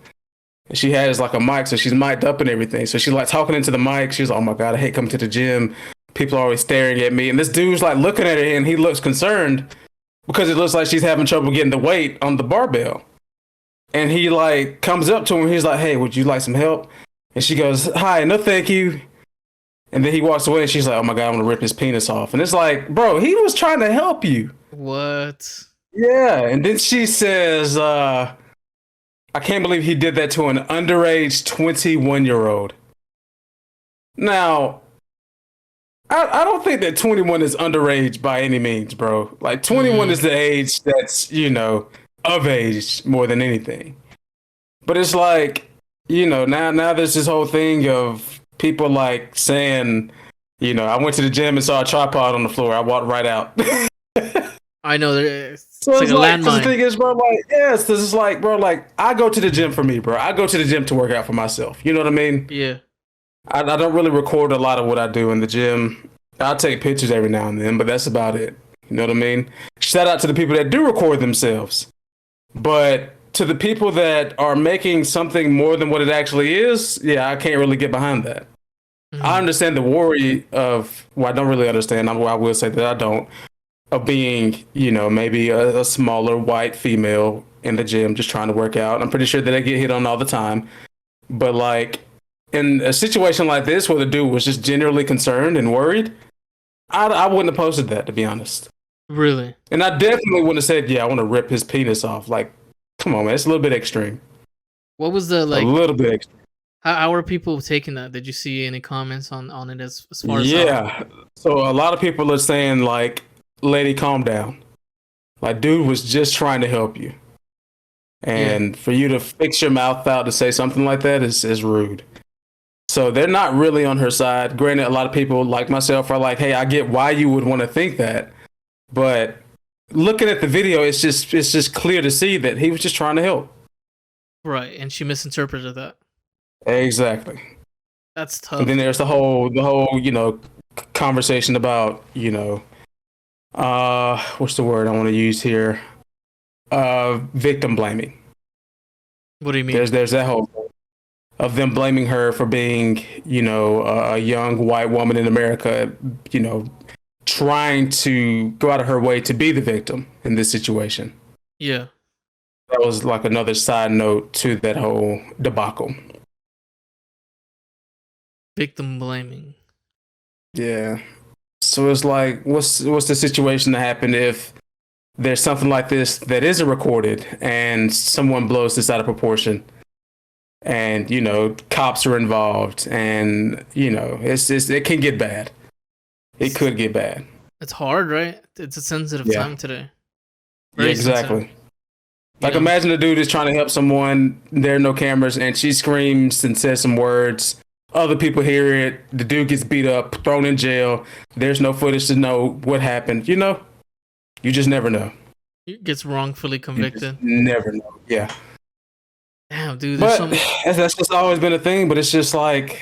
She has like a mic, so she's mic'd up and everything. So she's like talking into the mic. She's like, "Oh my god, I hate coming to the gym. People are always staring at me." And this dude's like looking at her, and he looks concerned because it looks like she's having trouble getting the weight on the barbell. And he like comes up to him. He's like, "Hey, would you like some help?" And she goes, "Hi, no, thank you." And then he walks away, and she's like, "Oh my god, I'm gonna rip his penis off." And it's like, bro, he was trying to help you. What? Yeah. And then she says, "I can't believe he did that to an underage 21-year-old." Now, I don't think that 21 is underage by any means, bro. Like 21 Mm, is the age that's, of age more than anything. But it's like, now there's this whole thing of people like saying, I went to the gym and saw a tripod on the floor. I walked right out. I know. It's So like it's a like, because the landmine. thing is, bro, like, yes, this is like, bro, like, I go to the gym for me, bro. I go to the gym to work out for myself. You know what I mean? Yeah. I don't really record a lot of what I do in the gym. I'll take pictures every now and then, but that's about it. You know what I mean? Shout out to the people that do record themselves. But to the people that are making something more than what it actually is, yeah, I can't really get behind that. I Mm, understand the worry of, well, I don't really understand. I will say that I don't, of being, maybe a smaller white female in the gym just trying to work out. I'm pretty sure that I get hit on all the time. But like in a situation like this where the dude was just genuinely concerned and worried, I wouldn't have posted that, to be honest. really? And I definitely wouldn't have said, yeah, I want to rip his penis off. Like, come on, man, it's a little bit extreme. What was the A like? little bit extreme. How are people taking that? Did you see any comments on it as far as how? Yeah. So a lot of people are saying like, lady, calm down. Like, dude was just trying to help you. Yeah. And for you to fix your mouth out to say something like that is rude. So they're not really on her side. Granted, a lot of people like myself are like, hey, I get why you would want to think that. But looking at the video, it's just clear to see that he was just trying to help. Right. And she misinterpreted that. Exactly. That's And tough, then dude. there's the whole conversation about, what's the word I want to use here? Victim blaming. What do you mean? There's that whole of them blaming her for being, a young white woman in America, trying to go out of her way to be the victim in this situation. Yeah. That was like another side note to that whole debacle. Victim blaming. Yeah. So it's like, what's the situation to happen if there's something like this that isn't recorded and someone blows this out of proportion, and cops are involved, and it can get bad. It It's could get bad. it's hard, right? It's a sensitive Yeah. time today. Yeah, Very sensitive. exactly. You Like know. imagine a dude is trying to help someone, there are no cameras, and she screams and says some words. Other people hear it. The dude gets beat up, thrown in jail. There's no footage to know what happened. You just never know. He gets wrongfully You just convicted. never know. Yeah. Damn, dude. There's But some. that's just always been a thing. But it's just like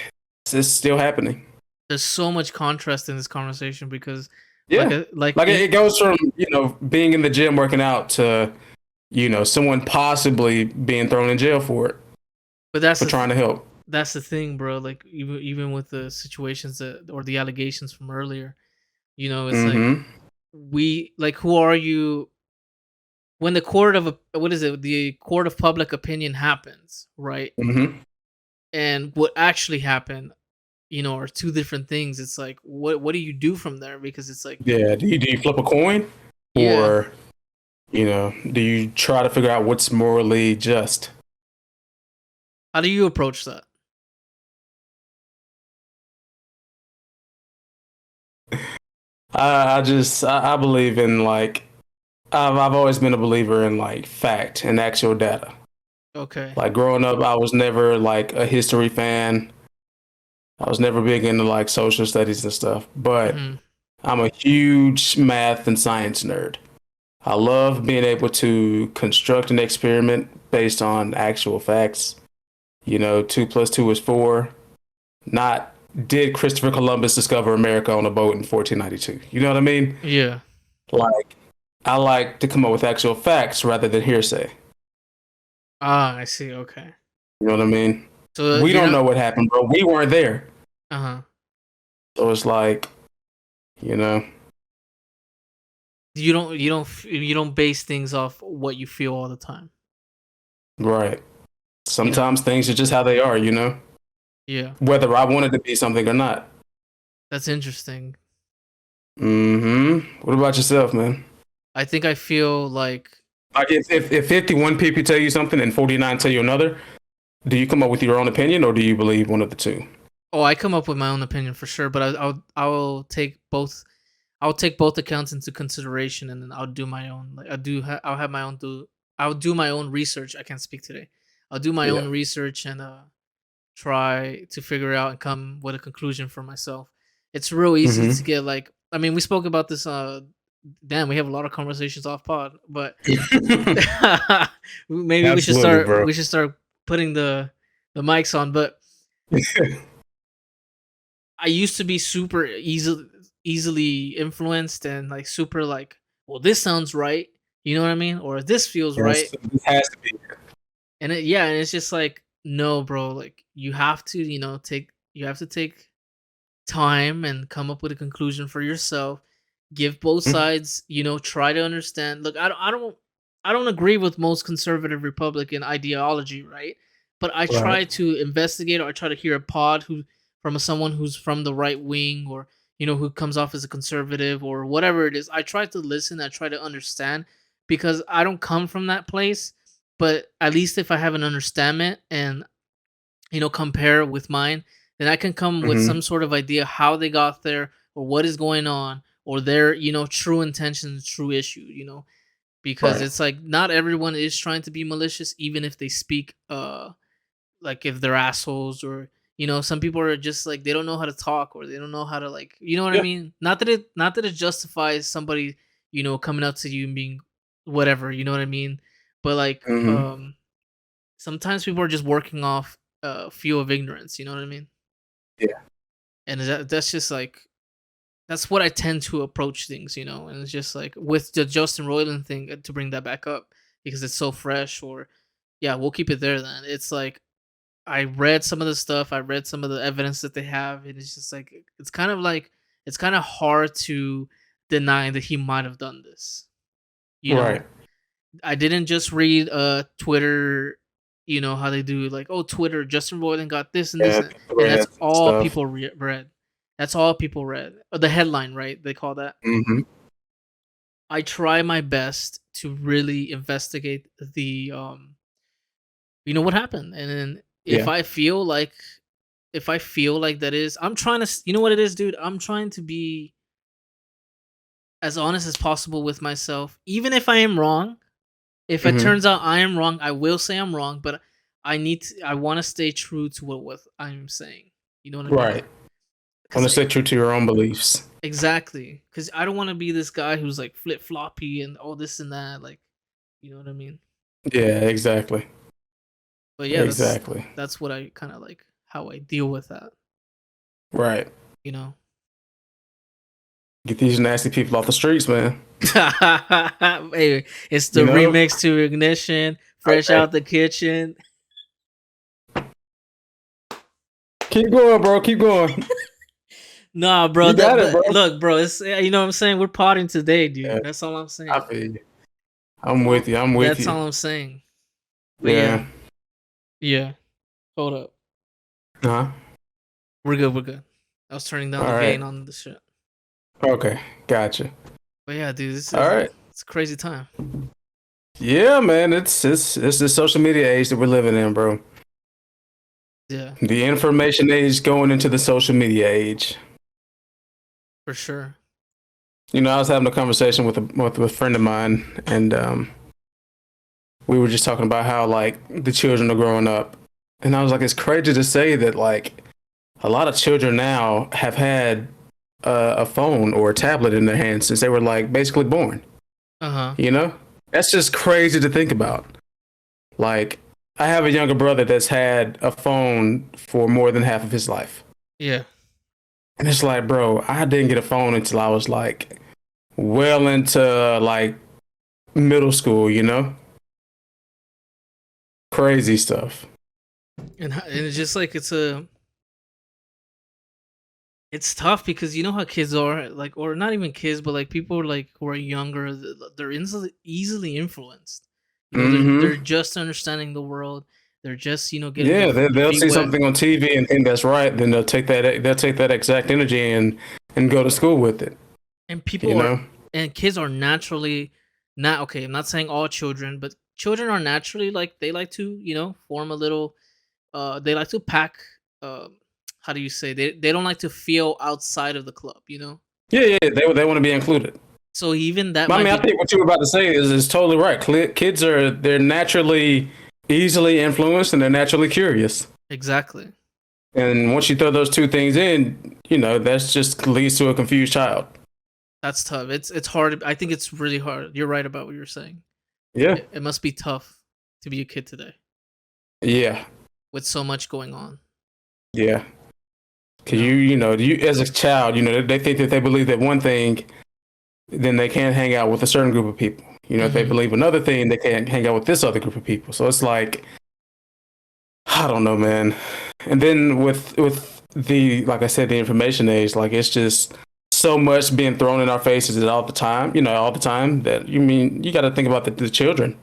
it's still happening. There's so much contrast in this conversation because, Yeah. like Like it goes from, being in the gym working out to, someone possibly being thrown in jail for it, but for trying to help. that's the thing, bro. Like even with the situations that or the allegations from earlier, it's like Mm-hmm. who are you when the court of what is it? The court of public opinion happens, right? Mm-hmm. And what actually happened, are two different things. It's like what do you do from there? Because it's like, Yeah. Do you flip a coin? yeah, Or, do you try to figure out what's morally just? how do you approach that? I believe in like I've always been a believer in like fact and actual data. Okay. Like growing up, I was never like a history fan. I was never big into like social studies and stuff, but Hmm. I'm a huge math and science nerd. I love being able to construct an experiment based on actual facts. 2 plus 2 is 4. Not did Christopher Columbus discover America on a boat in 1492? You know what I mean? Yeah. Like, I like to come up with actual facts rather than hearsay. Ah, I see. Okay. You know what I mean? So We you're don't not. know what happened, bro. We weren't there. Uh huh. So it's like, you know, You don't base things off what you feel all the time. right. You know. Sometimes things are just how they are, Yeah. whether I wanted to be something or not. That's interesting. What about yourself, man? I think I feel like. Like if 51 people tell you something and 49 tell you another, do you come up with your own opinion or do you believe one of the two? Oh, I come up with my own opinion for sure, but I'll take both. I'll take both accounts into consideration, and then I'll do my own. Like I'll have my own do. I'll do my own research. I can't speak today. I'll do my Yeah. own research and try to figure out and come with a conclusion for myself. It's real easy to Mm-hmm. get like. I mean, we spoke about this. Damn, we have a lot of conversations off pod, but maybe we should Absolutely, start. bro. We should start putting the mics on. But I used to be super easily influenced and like super like, well, this sounds right. You know what I mean? Or this feels Yes, right. this has to be. And it's just like, no, bro, like you have to, take time and come up with a conclusion for yourself. Give both Mhm. sides, try to understand. Look, I don't agree with most conservative Republican ideology, right? But I Right. try to investigate, or I try to hear a pod from someone who's from the right wing, or who comes off as a conservative or whatever it is. I try to listen, I try to understand, because I don't come from that place, but at least if I have an understanding and compare with mine, then I can come with Mm-hmm. some sort of idea how they got there, or what is going on, or their true intentions, true issue. Because Right. it's like not everyone is trying to be malicious, even if they speak like if they're assholes, or some people are just like they don't know how to talk, or they don't know how to, like, you know what I Yeah. mean. Not that it justifies somebody coming up to you and being whatever, you know what I mean. But like Mm-hmm. sometimes people are just working off a few of ignorance, you know what I mean. Yeah. And that's just like that's what I tend to approach things, and it's just like with the Justin Roiland thing, to bring that back up because it's so fresh. Or yeah, we'll keep it there then. It's like I read some of the stuff, I read some of the evidence that they have, and it's just like it's kind of hard to deny that he might have done this. You know, Right. I didn't just read Twitter, how they do, like, oh, Twitter, Justin Roiland got this and this, Yeah. and that's Threads and all stuff. people read. That's all people read. The headline, right? They call that. Mm-hmm. I try my best to really investigate what happened, and then Yeah. if I feel like that is, I'm trying to, you know what it is, dude. I'm trying to be as honest as possible with myself, even if I am wrong. If it Mm-hmm. turns out I am wrong, I will say I'm wrong, but I want to stay true to what I'm saying. You know what I mean? Right. Want Because to stay true to your own beliefs. exactly, because I don't want to be this guy who's like flip floppy and all this and that. Like, you know what I mean? Yeah. Exactly. But yeah, that's Exactly. that's what I kind of like how I deal with that. Right. You know. Get these nasty people off the streets, man. Hey, it's the You know? remix to Ignition, Fresh Okay. Out the Kitchen. Keep going, bro. Keep going. Nah, bro. You got it, bro. But look, bro. It's you know what I'm saying. We're potting today, Yeah, dude. That's all I'm I saying. feel you. I'm with you. I'm with That's you. all I'm saying. But Yeah. yeah, yeah. Hold up. Huh? We're good. We're good. I was turning down All the right. gain on the shit. Okay. Gotcha. But yeah, dude, this All is right. it's a crazy time. Yeah, man. It's the social media age that we're living in, bro. Yeah, The information age going into the social media age. for sure. You know, I was having a conversation with a friend of mine, and we were just talking about how like the children are growing up, and I was like, it's crazy to say that like a lot of children now have had a phone or a tablet in their hands since they were like basically born. Uh huh. You know, that's just crazy to think about. Like, I have a younger brother that's had a phone for more than half of his life, Yeah. and it's like, bro, I didn't get a phone until I was like well into like middle school. You know, crazy stuff. And it's just like it's tough because you know how kids are like, or not even kids, but like people like who are younger, they're easily influenced. You know, they're Mm-hmm. just understanding the world. They're just getting Yeah, their they'll feet see wet. something on TV and think that's right. Then they'll take that exact energy and go to school with it. And You people are know. and kids are naturally not okay. I'm not saying all children, but children are naturally like they like to form a little. They like to pack. How do you say they don't like to feel outside of the club. Yeah, yeah, they want to be included. So even that But I might mean, I be think what you were about to say is totally right. Kids they're naturally easily influenced and they're naturally curious. exactly. And once you throw those two things in, you know, that's just leads to a confused child. That's tough. It's hard. I think it's really hard. You're right about what you're saying. Yeah, It must be tough to be a kid today yeah, with so much going on. yeah. You Cause know. you know, you as a child, you know, they think that they believe that one thing, then they can't hang out with a certain group of people. You know, if they Hmm. believe another thing, they can't hang out with this other group of people. So it's like, I don't know, man. And then with the like I said, the information age, like it's just so much being thrown in our faces all the time. You know, all the time that you got to think about the children.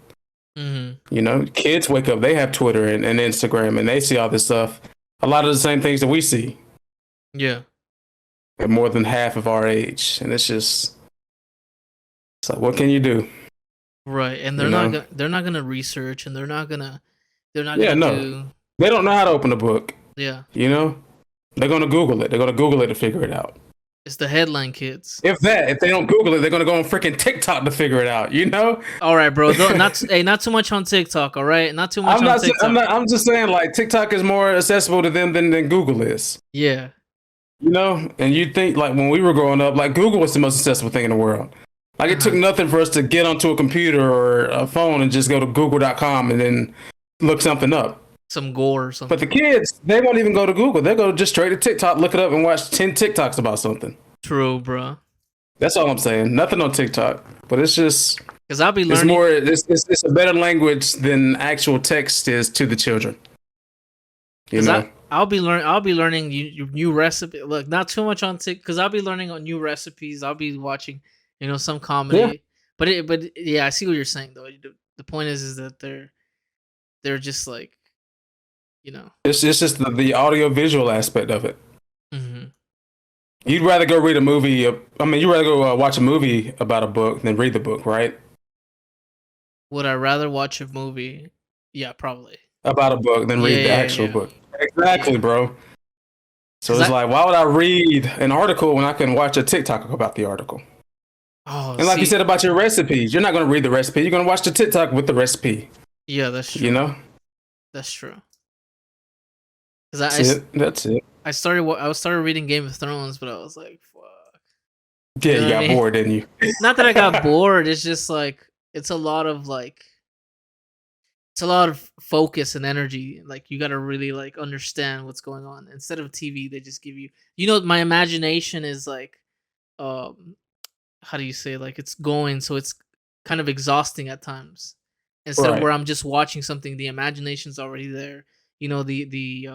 Hmm. You know, kids wake up, they have Twitter and Instagram, and they see all this stuff. A lot of the same things that we see Yeah. at more than half of our age, and it's like, what can you do? Right. And You know? they're not gonna research, and they're not Yeah, gonna no, do. they don't know how to open a book. Yeah. You know, they're gonna Google it. They're gonna Google it to figure it out. It's the headline kids. If they don't Google it, they're gonna go on freaking TikTok to figure it out. You know? All right, bro. Hey, not too much on TikTok. All right, not too much on I'm TikTok. not. I'm just saying, like TikTok is more accessible to them than Google is. Yeah. You know, and you think like when we were growing up, like Google was the most accessible thing in the world. Like Uh it took huh. nothing for us to get onto a computer or a phone and just go to Google.com and then look something up. Some gore or But the something. kids, they won't even go to Google. They go just straight to TikTok, look it up, and watch 10 TikToks about something. True, bro. That's all I'm saying. Nothing on TikTok, but it's just Cause I'll be it's learning. more it's a better language than actual text is to the children. You Cause know. I'll be learning new recipe. Look, not too much on TikTok. Cause I'll be learning on new recipes. I'll be watching, some Yeah. comedy. But yeah, I see what you're saying though. The point is that they're just like, you know. It's just the audio visual aspect of it. Hmm. You'd rather go read a movie. I mean, you'd rather go watch a movie about a book than read the book, right? Would I rather watch a movie? Yeah, probably. About a book than Yeah, read the yeah, actual yeah, book. Exactly, yeah. bro. So Cause it's like, why would I read an article when I can watch a TikTok about the article? oh, And like you see, said about your recipes, you're not going to read the recipe. You're going to watch the TikTok with the recipe. yeah, that's You true. know, That's true. Cause that's it. That's it. I started reading Game of Thrones, but I was like, fuck. Yeah, You know you what I got mean? bored, didn't you? Not that I got bored. It's just like it's a lot of like it's a lot of focus and energy. Like you got to really like understand what's going on. Instead of TV, they just give you. My imagination is like, um, how do you say? Like it's going, so it's kind of exhausting at times. Instead of Right. where I'm just watching something, the imagination's already there. The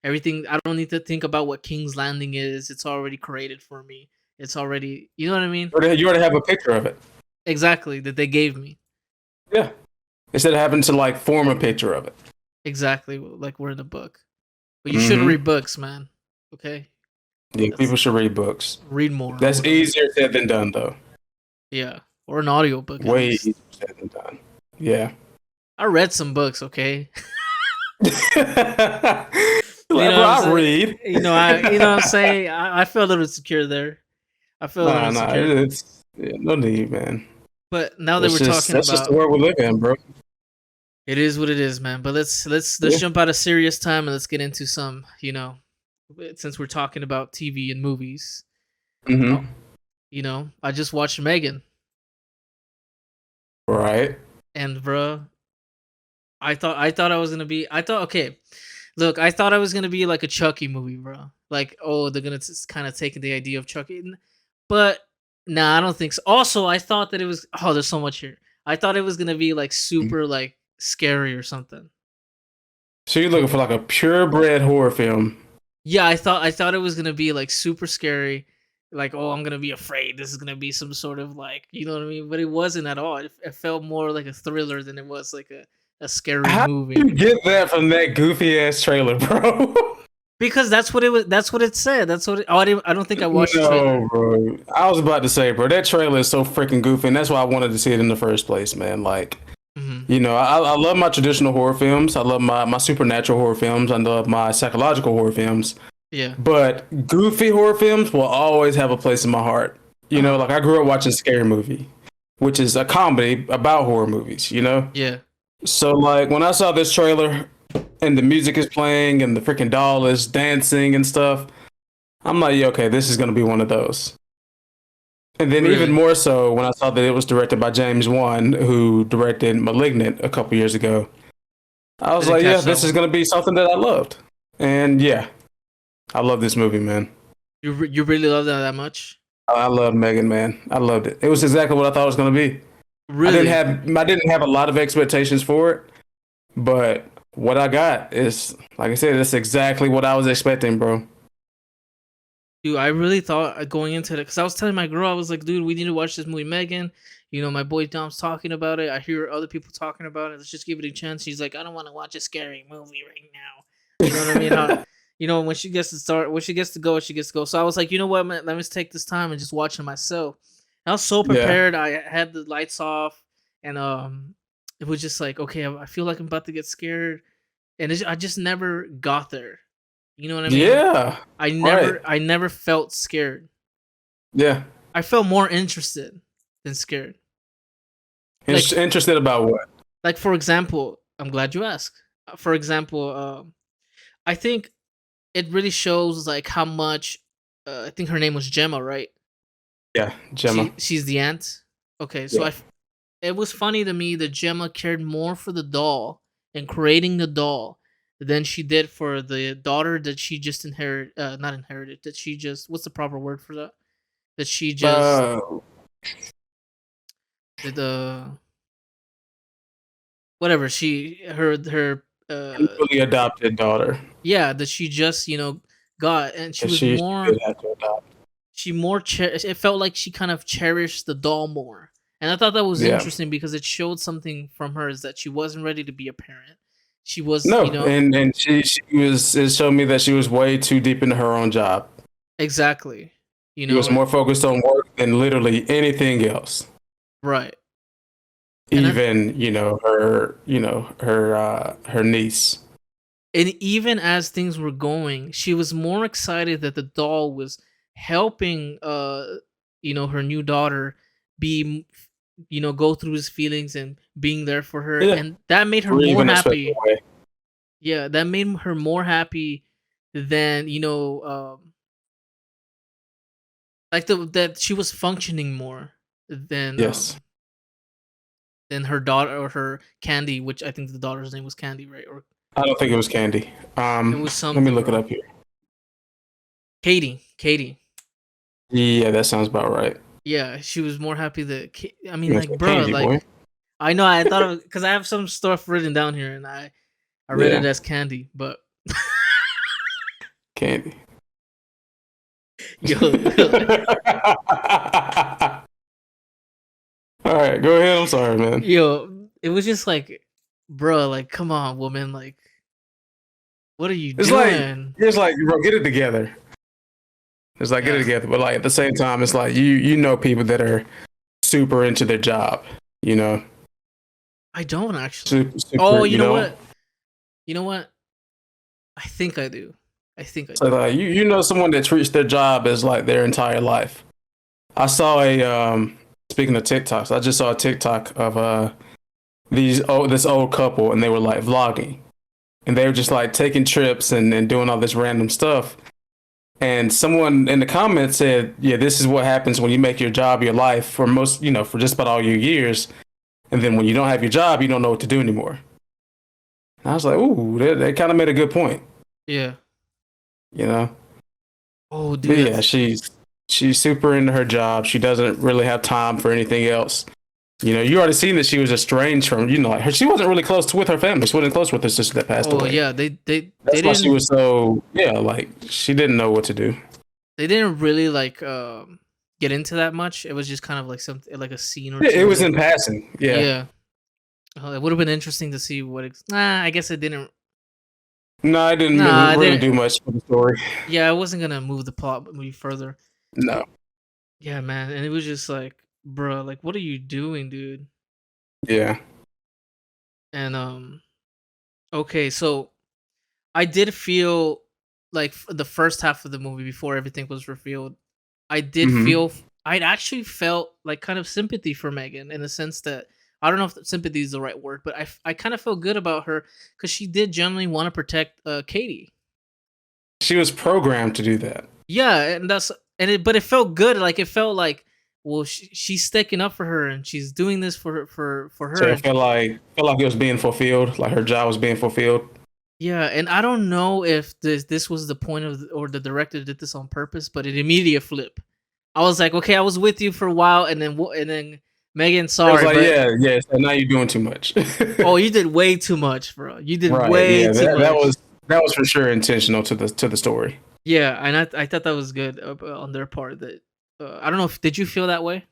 everything. I don't need to think about what King's Landing is. It's already created for me. It's already, you know what I mean? You already have a picture of it. Exactly, that they gave me. Yeah. Instead of having to like form a picture of it. Exactly, like we're in a book. But you should Hmm. read books, man. Okay? Yeah, That's people should read books. read more or That's whatever. easier said than done, though. Yeah. Or an audiobook at Way least. easier said than done. Yeah. I read some books, okay? You Like, know bro, what I'm I saying? read. You know what I'm saying? I feel a little insecure there. I feel a little Nah, nah, insecure. it's yeah, no need, man. But now that we're talking That's just the about, world we live in, bro. it is what it is, man. But let's Yeah. jump out of serious time and let's get into some, since we're talking about TV and movies. Oh, Hmm. I just watched Megan, Right. and bruh, I thought I was gonna be. I thought, okay, look, I thought I was gonna be like a Chucky movie, bro. Like, oh, they're gonna kind of take the idea of Chucky, but nah, I don't think so. Also, I thought that it was. Oh, there's so much here. I thought it was gonna be like super like scary or something. So you're looking for like a purebred horror film. Yeah, I thought it was gonna be like super scary. Like, oh, I'm gonna be afraid. This is gonna be some sort of like, you know what I mean? But it wasn't at all. It felt more like a thriller than it was like a scary How did movie. you get that from that goofy ass trailer, bro? Because that's what it was. That's what it said. That's what. I don't think I watched the trailer. No, bro. I was about to say, bro, that trailer is so freaking goofy, and that's why I wanted to see it in the first place, man. Like, Hmm. I love my traditional horror films. I love my supernatural horror films. I love my psychological horror films. Yeah. But goofy horror films will always have a place in my heart. Uh-huh. Like I grew up watching Scary Movie, which is a comedy about horror movies. Yeah. So like when I saw this trailer and the music is playing and the freaking doll is dancing and stuff, I'm like, yeah, okay, this is gonna be one of those. And then even Really. more so when I saw that it was directed by James Wan, who directed *Malignant* a couple years ago. I I was didn't like, yeah, catch that this is one. gonna be something that I loved. And yeah, I love this movie, man. You really love that much? I love Megan, man. I loved it. It was exactly what I thought it was gonna be. Really, I didn't have a lot of expectations for it, but what I got is, like I said, that's exactly what I was expecting, bro. dude. I really thought going into it because I was telling my girl, I was like, dude, we need to watch this movie, Megan. My boy Dom's talking about it. I hear other people talking about it. Let's just give it a chance. She's like, I don't want to watch a scary movie right now. You know what I mean? When she gets to start, when she gets to go, she gets to go. So I was like, you know what, man, let me just take this time and just watch it myself. I was so Yeah. prepared. I had the lights off, and it was just like, okay, I feel like I'm about to get scared, and I just never got there. You know what I mean? Yeah. I Right. never, I never felt scared. Yeah. I felt more interested than scared. Like, Interested about what? for example, I'm glad you asked. For example, I think it really shows like how much. I think her name was Gemma, right? Yeah, Gemma. She's the aunt. Okay, so Yeah. it was funny to me that Gemma cared more for the doll and creating the doll than she did for the daughter that she just not inherited, that she just, what's the proper word for that? That she just Uh, did the whatever her Newly adopted daughter. yeah, that she just, got, and she Cause was she more, did have to adopt. it felt like she kind of cherished the doll more. And I thought that was Yeah. interesting because it showed something from her, is that she wasn't ready to be a parent. She was, No, and it showed me that she was way too deep into her own job. exactly, She was more focused on work than literally anything else. right. And I, Even, her niece. and even as things were going, she was more excited that the doll was helping her new daughter be, go through his feelings and being there for her, Yeah. and that made her Or more even a special happy. way. Yeah, that made her more happy than, like that she was functioning more than Yes. then her daughter or her Candy, which I think the daughter's name was Candy, right? Or I don't think it was Candy. it was Let me something, look it bro. up here. Katie. Yeah, that sounds about right. Yeah, she was more happy that. I mean, That's like, a bro, Candy boy. like I know I thought of because I have some stuff written down here, and I read it Yeah, as Candy, but Candy. yo, All right, go ahead. I'm sorry, man. yo, it was just like, bro, like, come on, woman, like, what are you It's like doing? bro, get it together. It's like get it Yeah, together, but like at the same time, it's like you know people that are super into their job. You know, I don't actually. super. Oh, You know, you know what? I think I do. I think I so do. like you know someone that treats their job as like their entire life. I saw a speaking of TikToks, I just saw a TikTok of this old couple, and they were like vlogging, and they were just like taking trips and doing all this random stuff. And someone in the comments said, "Yeah, this is what happens when you make your job your life for most, for just about all your years, and then when you don't have your job, you don't know what to do anymore." And I was like, "Ooh, they kind of made a good point," Yeah. you know. Oh, But dude, yeah, that's she's super into her job. She doesn't really have time for anything else. You already seen that she was estranged from, like her. She wasn't really close with her family. She wasn't close with her sister that passed oh away. yeah, they That's why she didn't was so, yeah, like she didn't know what to do. they didn't really like get into that much. It was just kind of like something like a scene or Yeah, it two was that in passing. Yeah. yeah. It would have been interesting to see what. Nah, I guess it didn't. No, I didn't Nah, I really didn't. do much for the story. Yeah, I wasn't gonna move the plot movie further. No. Yeah, man, and it was just like, bro, like, what are you doing, dude? Yeah. And okay, so I did feel like the first half of the movie before everything was revealed. I did Hmm. feel I'd actually felt like kind of sympathy for Megan in the sense that I don't know if sympathy is the right word, but I kind of felt good about her because she did genuinely want to protect Katie. She was programmed to do that. Yeah, and but it felt good. Like it felt like, well, she's sticking up for her and she's doing this for So her. it felt like it was being fulfilled, like her job was being fulfilled. Yeah, and I don't know if this was the point of or the director did this on purpose, but it immediately flipped. I was like, okay, I was with you for a while, and then Megan, It was sorry, like, but yeah, yeah. So now you're doing too much. oh, you did way too much, bro. You did Right. way Yeah. too That much. was for sure intentional to the story. Yeah, and I thought that was good on their part. That I don't know if did you feel that way?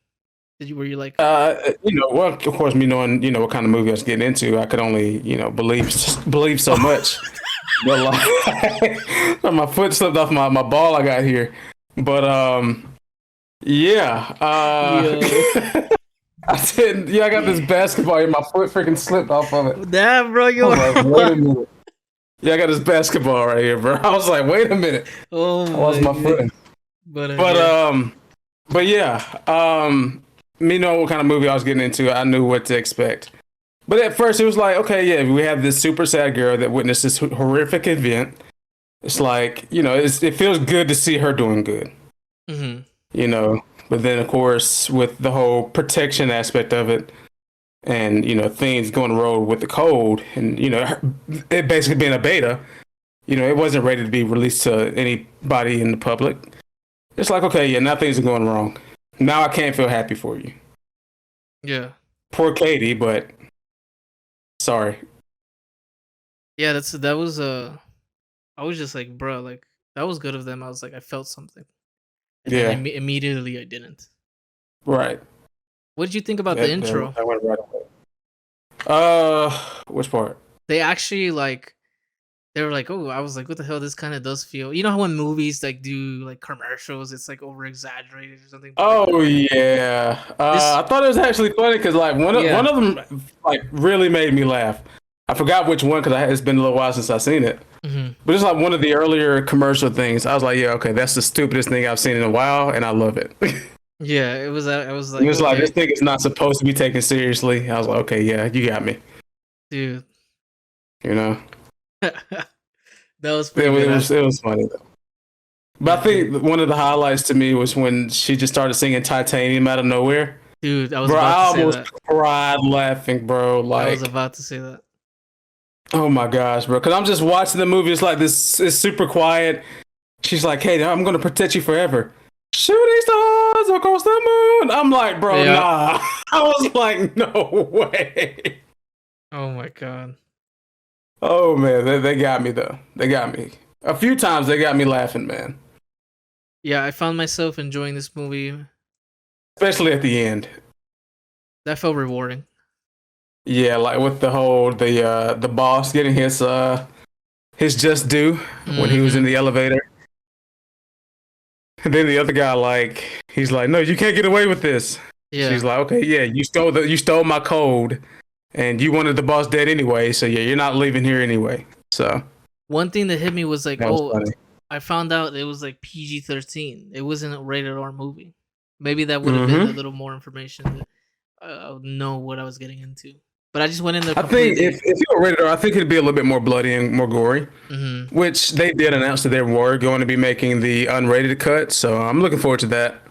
Did you were you like, Well, of course, me knowing what kind of movie I was getting into, I could only believe so much. But like, my foot slipped off my ball I got here. But yeah. yo, I didn't. Yeah, I got this basketball here. My foot freaking slipped off of it. damn, bro, I you was like, wait a are. minute. Yeah, I got this basketball right here, bro. I was like, wait a minute. Oh I lost my my god. footing. But But yeah, yeah. Me knowing what kind of movie I was getting into, I knew what to expect. But at first, it was like, okay, yeah, we have this super sad girl that witnessed this horrific event. It's like, it feels good to see her doing good, hmm you know. But then, of course, with the whole protection aspect of it, and things going road with the code, and it basically being a beta, it wasn't ready to be released to anybody in the public. It's like, okay, yeah, now things are going wrong. Now I can't feel happy for you. yeah, Poor Katie, but sorry. yeah. That was I was just like, bro, like that was good of them. I was like, I felt something, and then Yeah, immediately I didn't. right. What did you think about the That intro? went right away. Which part? They actually like they were like, oh, I was like, what the hell? This kind of does feel. You know how when movies like do like commercials, it's like over exaggerated or something. But like Oh yeah. this, I thought it was actually funny because like one yeah, of them like really made me laugh. I forgot which one because it's been a little while since I've seen it. hmm But it's like one of the earlier commercial things. I was like, yeah, okay, that's the stupidest thing I've seen in a while, and I love it. yeah. It was. I was And like, it's like this okay, thing is not supposed to be taken seriously. I was like, okay, yeah, you got me. dude, You know, that was it, pretty was- good. it was it was funny though. But Yeah, I think one of the highlights to me was when she just started singing Titanium out of nowhere. Dude, I was Bro, I about to say almost that. cried laughing, bro. I was Like, about to say that. oh my gosh, bro. Because I'm just watching the movie. It's like this. It's super quiet. She's like, "Hey, I'm gonna protect you forever." Shooting stars across the moon. I'm like, bro, Yeah. nah. I was like, no way. Oh my god. Oh man, they got me though. They got me. A few times they got me laughing, man. Yeah, I found myself enjoying this movie. Especially at the end. That felt rewarding. Yeah, like with the boss getting his just due when he was in Mm-hmm. the elevator. And then the other guy he's like, "No, you can't get away with this." She's Yeah. like, "Okay, yeah, you stole my code and you wanted the boss dead anyway, so yeah, you're not leaving here anyway." So, One thing that hit me was like, that was oh, funny. I found out it was like PG-13. It wasn't a rated R movie. Maybe that would have been a Mhm. little more information that I would know what I was getting into. But I just went in there I think completely. if you were rated R, I think it'd be a little bit more bloody and more gory. Hmm. Which they did announce that they were going to be making the unrated cut, so I'm looking forward to that.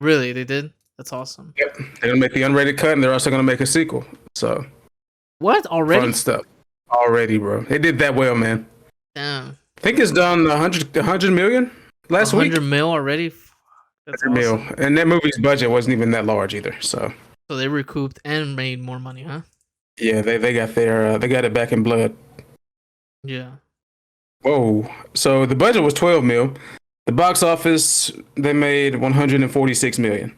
Really, they did. That's awesome. Yep, they're gonna make the unrated cut, and they're also gonna make a sequel. So What fun already? stuff already, bro. They did that well, man. Damn, I think it's done 100 million a last hundred week. mil already. That's 100 mil, awesome. and that movie's budget wasn't even that large either. So So they recouped and made more money, huh? yeah, they got it back in blood. Yeah. Whoa! So the budget was 12 mil. The box office they made 146 million.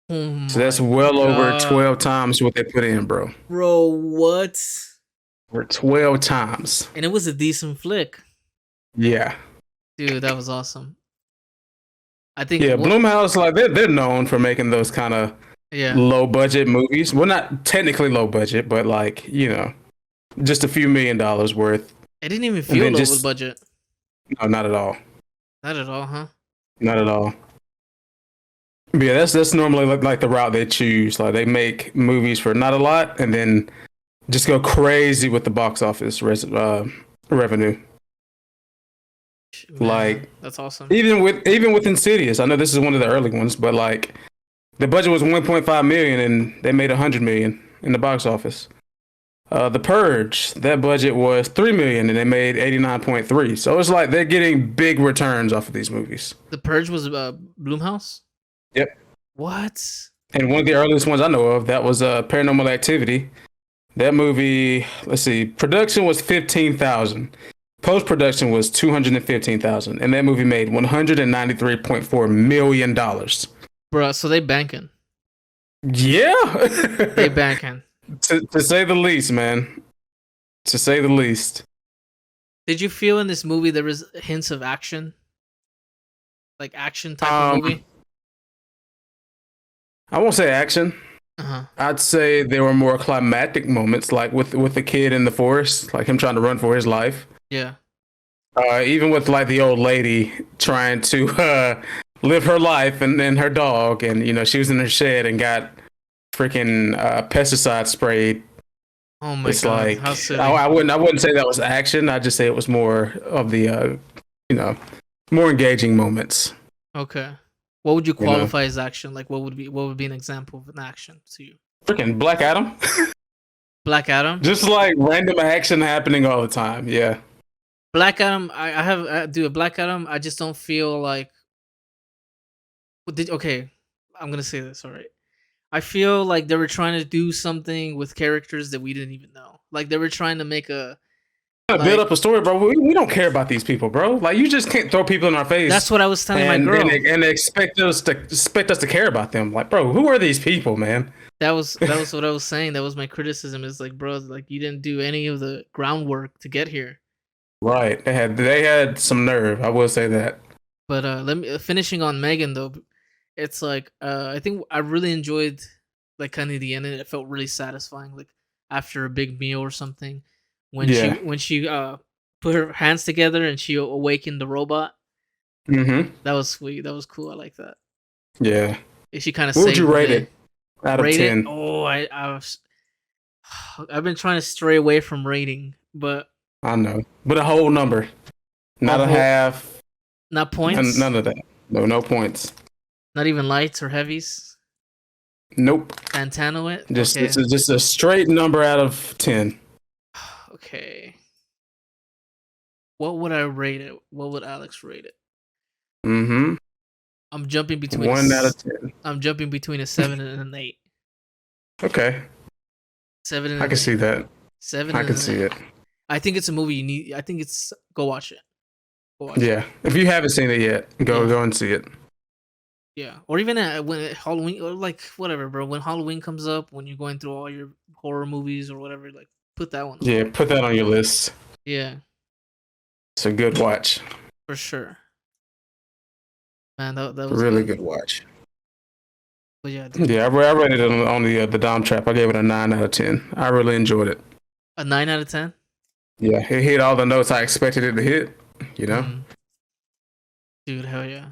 Oh So that's my well over god, 12 times what they put in, bro. bro, what? For 12 times. And it was a decent flick, Yeah. dude. That was awesome. I think Yeah, what? Blumhouse, like they're known for making those kind of Yeah, low budget movies. Well, not technically low budget, but just a few $1 million worth. it didn't even And feel then low just budget. no, not at all. Not at all, huh? Not at all. But yeah, that's normally like the route they choose. Like they make movies for not a lot and then just go crazy with the box office revenue. Man, Like that's awesome. even with Insidious, I know this is one of the early ones, but like the budget was 1.5 million and they made 100 million in the box office. The Purge, that budget was 3 million and they made 89.3. So it's like they're getting big returns off of these movies. The Purge was Bloomhouse. Yep. What? And one of the earliest ones I know of that was Paranormal Activity. That movie, let's see, production was 15,000. Post production was 215,000, and that movie made $193.4 million. Bro, so they banking. Yeah, They banking. to say the least, man. To say the least. Did you feel in this movie there was hints of action? Like action type of Um, movie? I won't say action. Uh-huh. I'd say there were more climactic moments, like with the kid in the forest, like him trying to run for his life. Yeah. Even with like the old lady trying to live her life and her dog, and she was in her shed and got freaking pesticide sprayed. Oh my It's god, like how silly. I wouldn't say that was action. I'd just say it was more of the more engaging moments. Okay. What would you You know, qualify as action? Like what would be an example of an action to you? freaking Black Adam, Black Adam? just like random action happening all the time. Yeah. Black Adam, I have dude, Black Adam, I just don't feel like okay, I'm gonna say this, alright. I feel like they were trying to do something with characters that we didn't even know. Like they were trying to make a Build like up a story, bro. We don't care about these people, bro. Like you just can't throw people in our face that's what I was telling my and girl. and expect us to care about them. Like, bro, who are these people, man? That was what I was saying. That was my criticism. Is like, bro, like you didn't do any of the groundwork to get here. Right. They had some nerve. I will say that. But let me finishing on Megan though. It's like I think I really enjoyed like kind of the ending. It felt really satisfying. Like after a big meal or something, when she Yeah. when she put her hands together and she awakened the robot. Mm-hmm. That was sweet. That was cool. I like that. Yeah. And she kind of What would saved you the rate day. it out of Rate it? 10? Oh, I was. I've been trying to stray away from rating, but I know. But a whole number. Not a a whole half. not None, points, none of that. No points. not even lights or heavies. Nope. Santano it? Just Okay. This is just a straight number out of 10. Okay. What would I rate it? What would Alex rate it? Mm-hmm. I'm jumping between 1 out of 10. I'm jumping between a 7 and an 8. Okay. 7 and I an can see 8. that. 7 I and can an see 8. it. I think it's a movie you need. I think it's go watch it. Go watch it. Yeah. If you haven't seen it yet, go and see it. Yeah, or even when Halloween, or like whatever, bro. When Halloween comes up, when you're going through all your horror movies or whatever, like put that one on. Yeah, put that on your list. Yeah, It's a good watch. for sure. Man, that was Really good. good watch. But yeah, dude, Yeah, I rated it on the Dom Trap. I gave it a 9 out of 10. I really enjoyed it. a 9 out of 10. Yeah, it hit all the notes I expected it to hit. You know, Dude, hell yeah.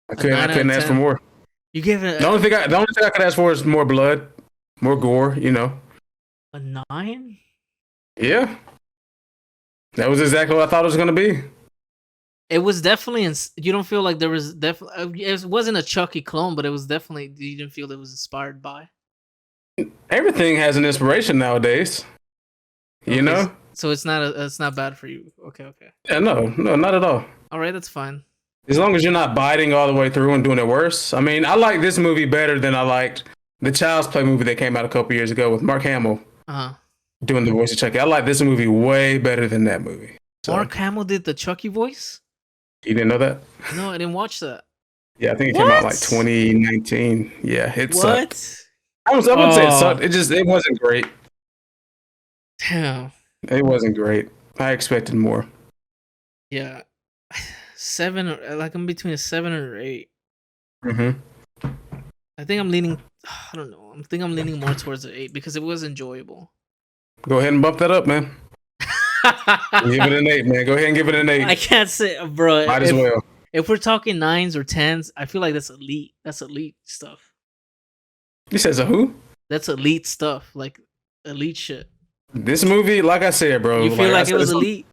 I A couldn't 9 I out of couldn't ask for 10. more. You gave it The only thing I could ask for is more blood, more gore. You know. a 9. Yeah, that was exactly what I thought it was gonna be. It was definitely. You don't feel like there was definitely. It wasn't a Chucky clone, but it was definitely. You didn't feel it was inspired by. Everything has an inspiration nowadays. You Okay, know? so it's not bad for you. Okay. Yeah, no, not at all. All right, that's fine. As long as you're not biting all the way through and doing it worse. I mean, I like this movie better than I liked the Child's Play movie that came out a couple years ago with Mark Hamill doing the voice of Chucky. I like this movie way better than that movie. So, Mark Hamill did the Chucky voice? you didn't know that? No, I didn't watch that. Yeah, I think it came out like 2019. Yeah, it What? sucked. I wouldn't say it sucked. It wasn't great. Damn. It wasn't great. I expected more. Yeah. 7 or like I'm between a 7 or 8. Mm-hmm. I think I'm leaning I don't know. I think I'm leaning more towards an 8 because it was enjoyable. Go ahead and bump that up, man. Give it an 8, man. Go ahead and give it an 8. I can't say, bro. Might as well. If we're talking 9s or 10s, I feel like that's elite. That's elite stuff. You said a who? That's elite stuff, like elite shit. This movie, like I said, bro. You feel like it was elite?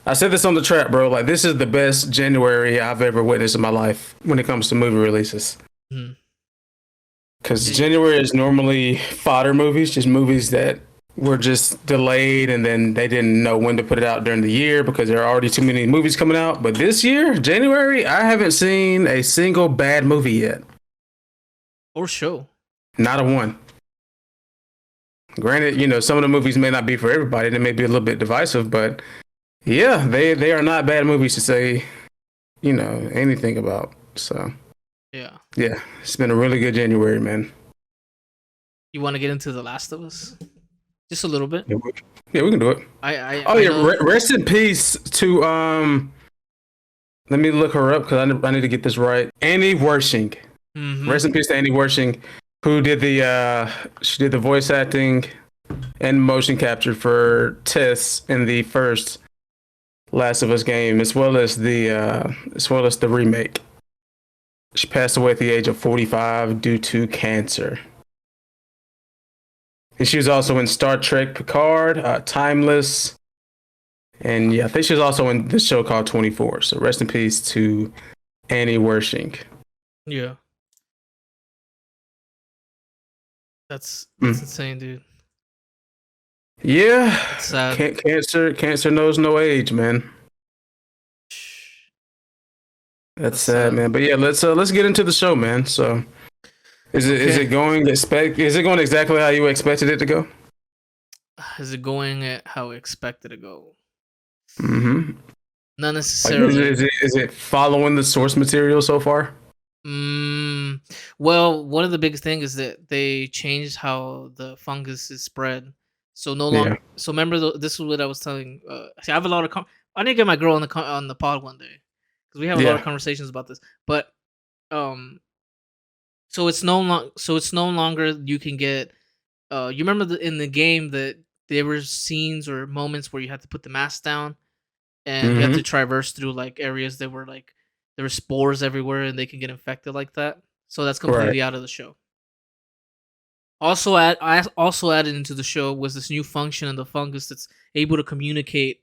I said this on the trap, bro. Like, this is the best January I've ever witnessed in my life when it comes to movie releases. Because January is normally fodder movies, just movies that were just delayed and then they didn't know when to put it out during the year because there are already too many movies coming out. But this year, January, I haven't seen a single bad movie yet. Or show. Not a one. Granted, you know, some of the movies may not be for everybody. They may be a little bit divisive, but yeah, they are not bad movies to say, you know, anything about. So yeah, it's been a really good January, man. You want to get into The Last of Us? Just a little bit. Yeah, we can do it. Rest in peace to let me look her up because I need to get this right. Annie Wershing. Rest in peace to Annie Wershing, who did she did the voice acting and motion capture for Tess in the first Last of Us game, as well as the remake. She passed away at the age of 45 due to cancer. And she was also in Star Trek Picard, Timeless, and yeah, I think she was also in this show called 24. So rest in peace to Annie Wershing. Yeah. That's insane, dude. Yeah. Cancer knows no age, man. That's sad, man. But yeah, let's get into the show, man. So is it going exactly how you expected it to go? Is it going at how expected to go? Mm-hmm. Not necessarily. Is it following the source material so far? Well, one of the biggest things is that they changed how the fungus is spread. So no longer. Yeah. So remember, this is what I was telling. See, I have a lot of. I need to get my girl on the pod one day because we have a lot of conversations about this. But so it's no longer you can get. You remember in the game that there were scenes or moments where you had to put the mask down, and you had to traverse through like areas that were like there were spores everywhere and they can get infected like that. So that's completely out of the show. I also added into the show was this new function in the fungus that's able to communicate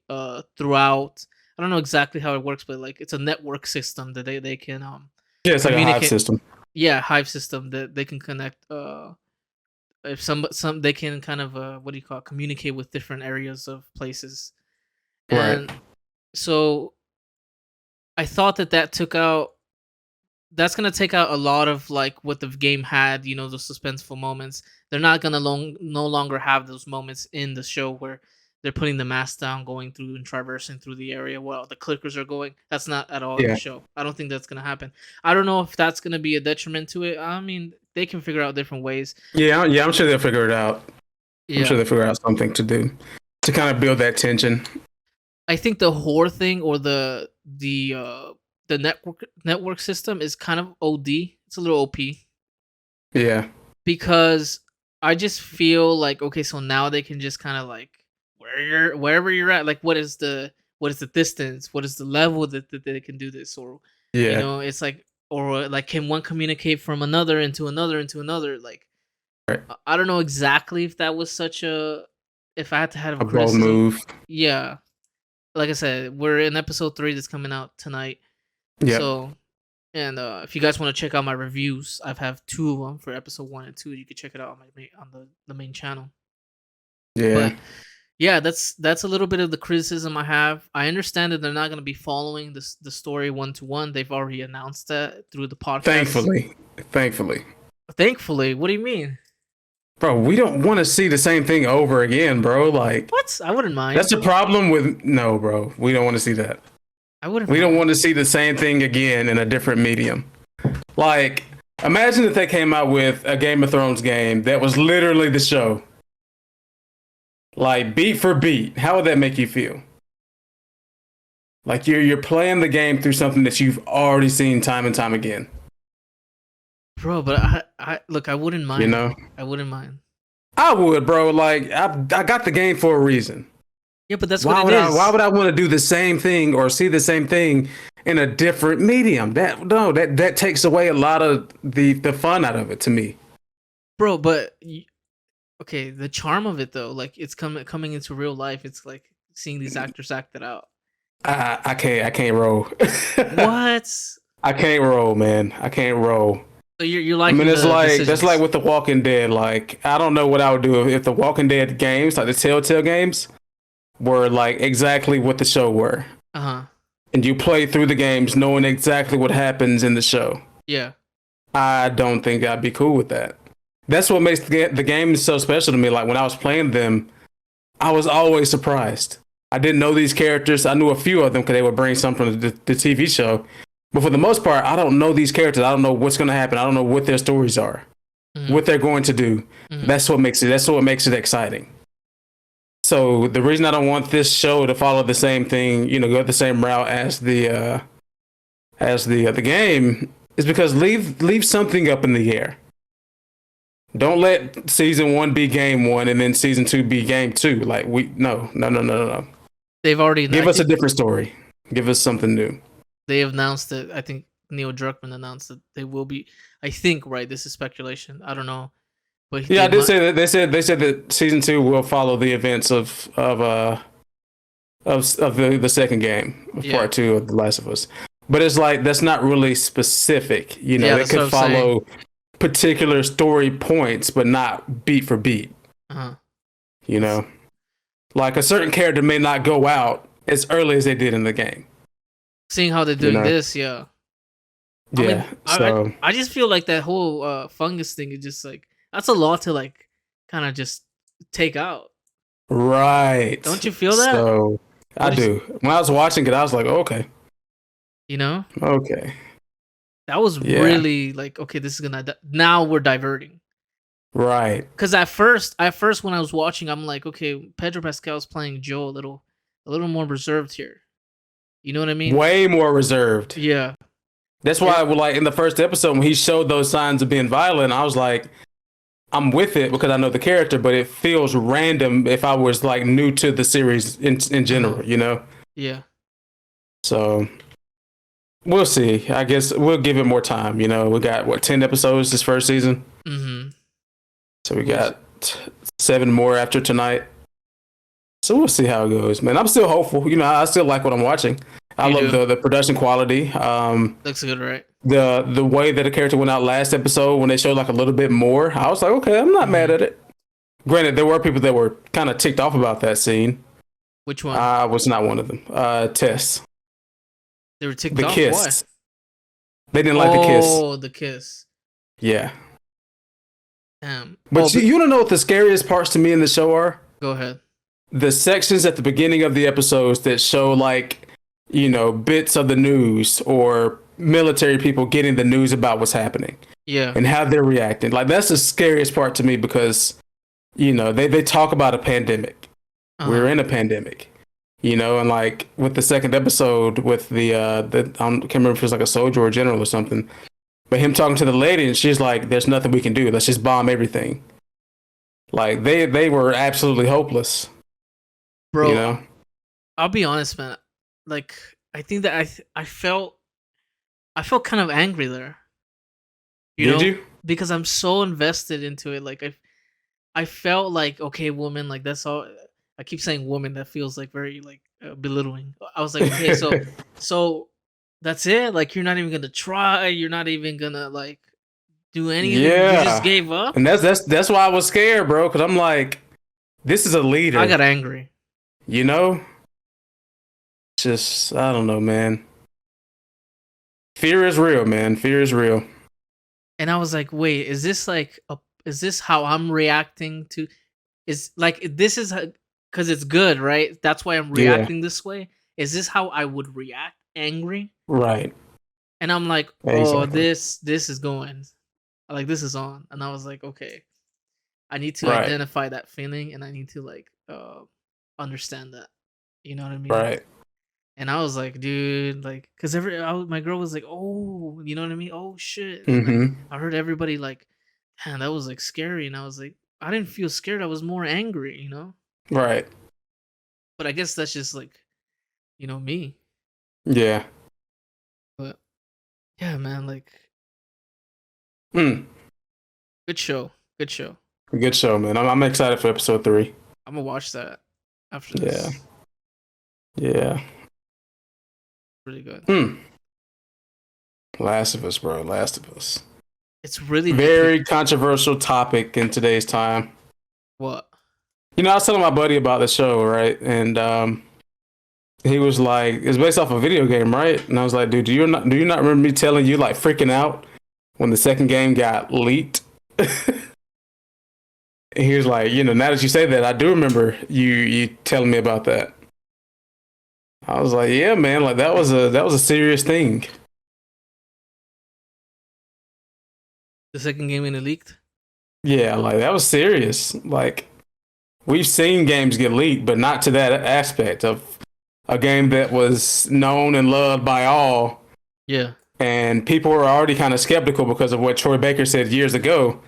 throughout. I don't know exactly how it works, but like it's a network system that they can it's like a hive system. yeah, hive system that they can connect. If some they can kind of what do you call it, communicate with different areas of places, Right. and so I thought that took out that's gonna take out a lot of like what the game had, the suspenseful moments. They're not gonna no longer have those moments in the show where they're putting the mask down, going through and traversing through the area while the clickers are going. That's not at all in the Yeah. show. I don't think that's gonna happen. I don't know if that's gonna be a detriment to it. I mean, they can figure out different ways. Yeah. I'm sure they'll figure it out. I'm sure Yeah, they'll figure out something to do to kind of build that tension. I think the horror thing or the network system is kind of OD. It's a little OP. Yeah. Because I just feel like, okay, so now they can just kind of like wherever you're at, like what is the distance, what is the level that they can do this, or Yeah. it's like, or like can one communicate from another into another into another, like Right. I don't know exactly if that was such a, if I had to have a A bold criticism. move. Yeah, like I said, we're in episode 3 that's coming out tonight, Yep. so. And if you guys want to check out my reviews, I've have 2 of them for episode 1 and 2. You can check it out on the main channel. Yeah. But yeah, that's a little bit of the criticism I have. I understand that they're not going to be following the story one to one. They've already announced that through the podcast. Thankfully. Thankfully, what do you mean? Bro, we don't want to see the same thing over again, bro. Like, What? I wouldn't mind. that's the problem with no, bro. We don't want to see that. I wouldn't. We don't mind. want to see the same thing again in a different medium. Like, imagine if they came out with a Game of Thrones game that was literally the show. Like beat for beat. How would that make you feel? Like you're playing the game through something that you've already seen time and time again. Bro. But I look. I wouldn't mind. You know? I wouldn't mind. I would, bro. Like I got the game for a reason. Yeah, but that's Why what would it is. why would I want to do the same thing or see the same thing in a different medium? That takes away a lot of the fun out of it to me. Bro? But okay, the charm of it though, like it's coming into real life. It's like seeing these actors act it out. I can't roll. What? I can't roll, man. I can't roll. So you're I liking mean, it's the like decisions. that's like with The Walking Dead. Like, I don't know what I would do if The Walking Dead games, like the Telltale games, were like exactly what the show were, Uh-huh. and you play through the games knowing exactly what happens in the show. Yeah. I don't think I'd be cool with that. That's what makes the game so special to me. Like when I was playing them, I was always surprised. I didn't know these characters. I knew a few of them because they would bring some from the TV show. But for the most part, I don't know these characters. I don't know what's going to happen. I don't know what their stories are, what they're going to do. That's what makes it exciting. So the reason I don't want this show to follow the same thing, go the same route as the game, is because leave something up in the air. Don't let season 1 be game 1 and then season 2 be game 2. Like no. They've already Give us a different story. Give us something new. They announced that. I think Neil Druckmann announced that they will be. I think, right. This is speculation. I don't know, but Yeah, I did say that. They said that season 2 will follow the events of the second game of part 2 of The Last of Us. But it's like that's not really specific. They could follow particular story points, but not beat for beat. Uh-huh. Like a certain character may not go out as early as they did in the game. Seeing how they're doing this, yeah. I just feel like that whole fungus thing is just like that's a lot to like kind of just take out. Right. Don't you feel that? So I do. When I was watching it, I was like, okay. Okay. That was really like, okay, this is gonna now we're diverting. Right. Because at first when I was watching, I'm like, okay, Pedro Pascal's playing Joe a little more reserved here. You know what I mean? Way more reserved. Yeah. That's why, like in the first episode, when he showed those signs of being violent, I was like, I'm with it because I know the character, but it feels random if I was like new to the series in general, Yeah. So we'll see. I guess we'll give it more time. We got 10 episodes this first season. Mm-hmm. So we got 7 more after tonight. So we'll see how it goes, man. I'm still hopeful. I still like what I'm watching. I You love do. the production quality. Looks good, right? The way that a character went out last episode when they showed like a little bit more, I was like, okay, I'm not mad Hmm. at it. Granted, there were people that were kind of ticked off about that scene. Which one? I was not one of them. Tess, They were ticked the off. Why? kiss. They didn't like the kiss. Oh, the kiss. Yeah, Oh, but you don't know what the scariest parts to me in the show are? go ahead. The sections at the beginning of the episodes that show like, bits of the news or military people getting the news about what's happening Yeah. and how they're reacting. Like that's the scariest part to me because they talk about a pandemic. We're Uh-huh. in a pandemic. And like with the second episode with the I can't remember if it was like a soldier or a general or something, but him talking to the lady and she's like, "There's nothing we can do. Let's just bomb everything." Like they were absolutely hopeless. You Bro, know? I'll be honest, man. Like, I think that I felt kind of angry there. You Did know, you? because I'm so invested into it. Like, I felt like, okay, woman, like that's all. I keep saying woman. That feels like very like belittling. I was like, okay, so that's it. Like, you're not even gonna try. You're not even gonna like do anything. You just Yeah. gave up. And that's why I was scared, bro, cuz I'm like this is a I leader, got angry. you know? Just I don't know, man. Fear is real, man. Fear is real. And I was like, wait, is this how I'm reacting to is like this is because it's good, right? That's why I'm Yeah. reacting this way. Is this how I would react? Angry? Right. And I'm like, oh, Exactly. this is going. Like this is on. And I was like, okay. I need to Right. identify that feeling and I need to like understand that. You know what I mean? Right. And I was like, dude, like, cause my girl was like, oh, you know what I mean? Oh shit! And like, Mhm. I heard everybody like, man, that was like scary, and I was like, I didn't feel scared. I was more angry, you know. Right. But I guess that's just like, me. Yeah. But yeah, man, like, Mm. good show, good show. Good show, man. I'm excited for episode 3. I'm gonna watch that after Yeah. this. Yeah. Really good. Mm. Last of Us, bro. Last of Us. It's really Very controversial topic in today's time. what? I was telling my buddy about the show, right? And he was like, "It's based off a video game, right?" And I was like, "Dude, do you not remember me telling you like freaking out when the second game got leaked?" And he was like, "Now that you say that, I do remember you telling me about that." I was like, "Yeah, man, like that was a serious thing." The second game in it leaked. Yeah, like that was serious. Like we've seen games get leaked, but not to that aspect of a game that was known and loved by all. Yeah. And people were already kind of skeptical because of what Troy Baker said years ago.